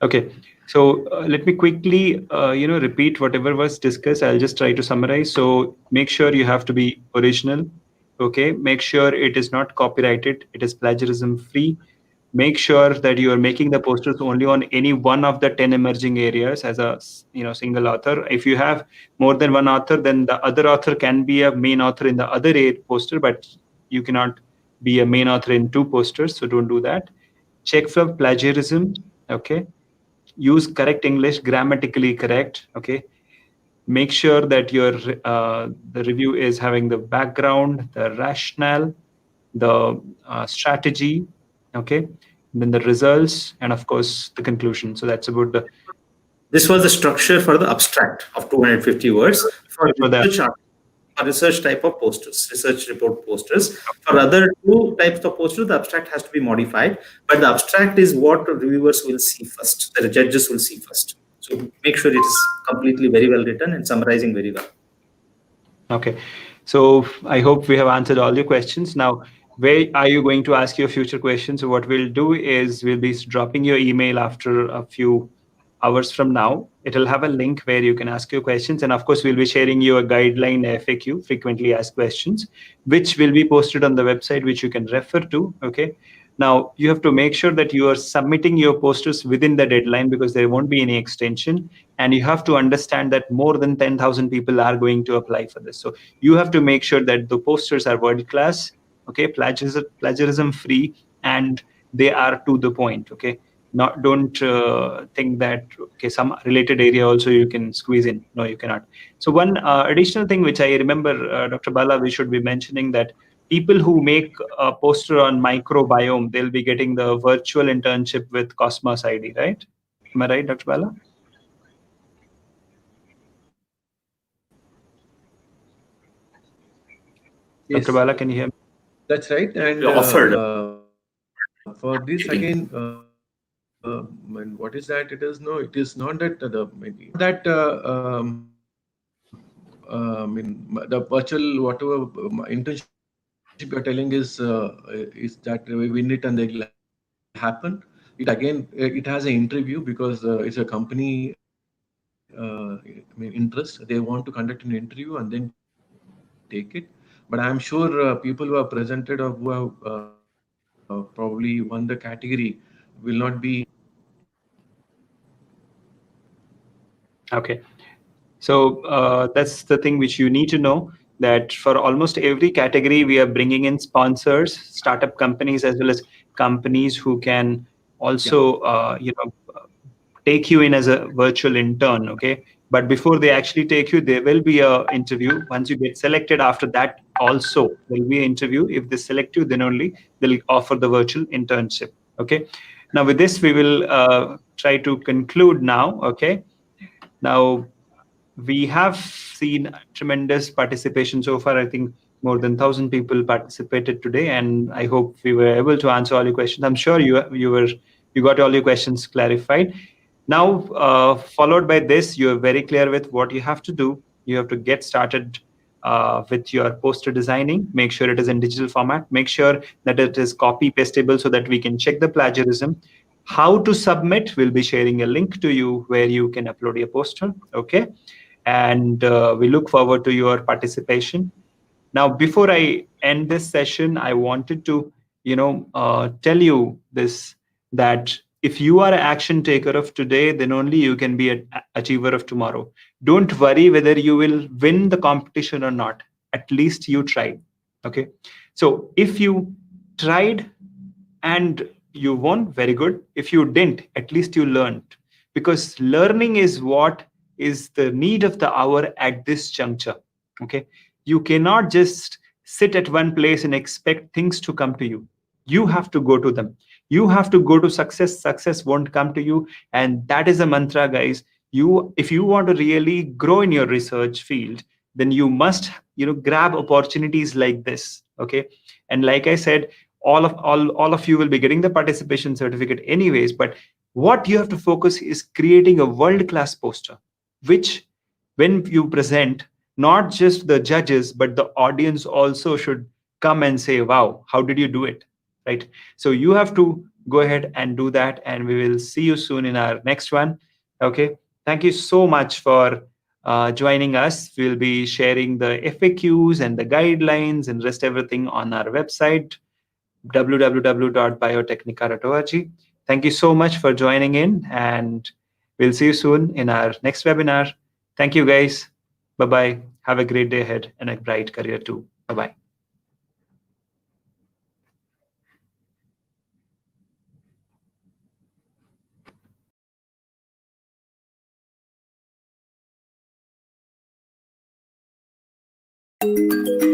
Okay, so let me quickly repeat whatever was discussed. I'll just try to summarize. So make sure you have to be original. Okay, make sure it is not copyrighted. It is plagiarism free. Make sure that you are making the posters only on any one of the 10 emerging areas as a single author. If you have more than one author, then the other author can be a main author in the other poster, but you cannot be a main author in two posters. So don't do that. Check for plagiarism. Okay. Use correct English, grammatically correct. Okay. Make sure that your the review is having the background, the rationale, the strategy, okay, and then the results, and of course the conclusion. So that's about the. This was the structure for the abstract of 250 words for research type of posters, research report posters. For other two types of posters, the abstract has to be modified, but the abstract is what reviewers will see first, the judges will see first. So make sure it is completely very well written and summarizing very well. Okay, so I hope we have answered all your questions. Now, where are you going to ask your future questions? So what we'll do is we'll be dropping your email after a few hours from now. It'll have a link where you can ask your questions, and of course we'll be sharing you a guideline FAQ, frequently asked questions, which will be posted on the website, which you can refer to. Okay, now you have to make sure that you are submitting your posters within the deadline, because there won't be any extension, and you have to understand that more than 10,000 people are going to apply for this. So you have to make sure that the posters are world class, okay, plagiarism free, and they are to the point. Okay, don't think that okay, some related area also you can squeeze in. No, you cannot. So one additional thing which I remember, Dr. Bala, we should be mentioning that people who make a poster on microbiome, they'll be getting the virtual internship with Cosmos ID, right? Am I right, Dr. Bala? Yes. Dr. Bala, can you hear me? That's right. And offered. for this, again, and what is that? It is no. It is not that that the virtual whatever internship you're telling is that we win it and they'll happen. It again it has an interview because it's a company interest. They want to conduct an interview and then take it. But I'm sure people who have presented or who have probably won the category will not be. Okay. So that's the thing which you need to know, that for almost every category, we are bringing in sponsors, startup companies, as well as companies who can also, take you in as a virtual intern. Okay. But before they actually take you, there will be a interview. Once you get selected, after that also there will be an interview. If they select you, then only they'll offer the virtual internship. Okay. Now with this, we will try to conclude now. Okay. Now, we have seen tremendous participation so far. I think more than 1,000 people participated today, and I hope we were able to answer all your questions. I'm sure you got all your questions clarified. Now, followed by this, you are very clear with what you have to do. You have to get started with your poster designing. Make sure it is in digital format. Make sure that it is copy pastable so that we can check the plagiarism. How to submit? We'll be sharing a link to you where you can upload your poster. Okay, and we look forward to your participation. Now, before I end this session, I wanted to, tell you this, that if you are an action taker of today, then only you can be an achiever of tomorrow. Don't worry whether you will win the competition or not. At least you tried. Okay. So if you tried and you won, very good. If you didn't, at least you learned, because learning is what is the need of the hour at this juncture. Okay, you cannot just sit at one place and expect things to come to you. You have to go to them. You have to go to success. Success won't come to you, and that is a mantra, guys. You, if you want to really grow in your research field, then you must, grab opportunities like this. Okay, and like I said, all of you will be getting the participation certificate anyways, but what you have to focus is creating a world class poster, which when you present, not just the judges but the audience also should come and say, wow, how did you do it, right? So you have to go ahead and do that, and we will see you soon in our next one. Okay, thank you so much for joining us. We'll be sharing the FAQs and the guidelines and rest everything on our website, www.biotechnika.org. Thank you so much for joining in, and we'll see you soon in our next webinar. Thank you, guys. Bye bye. Have a great day ahead and a bright career too. Bye bye.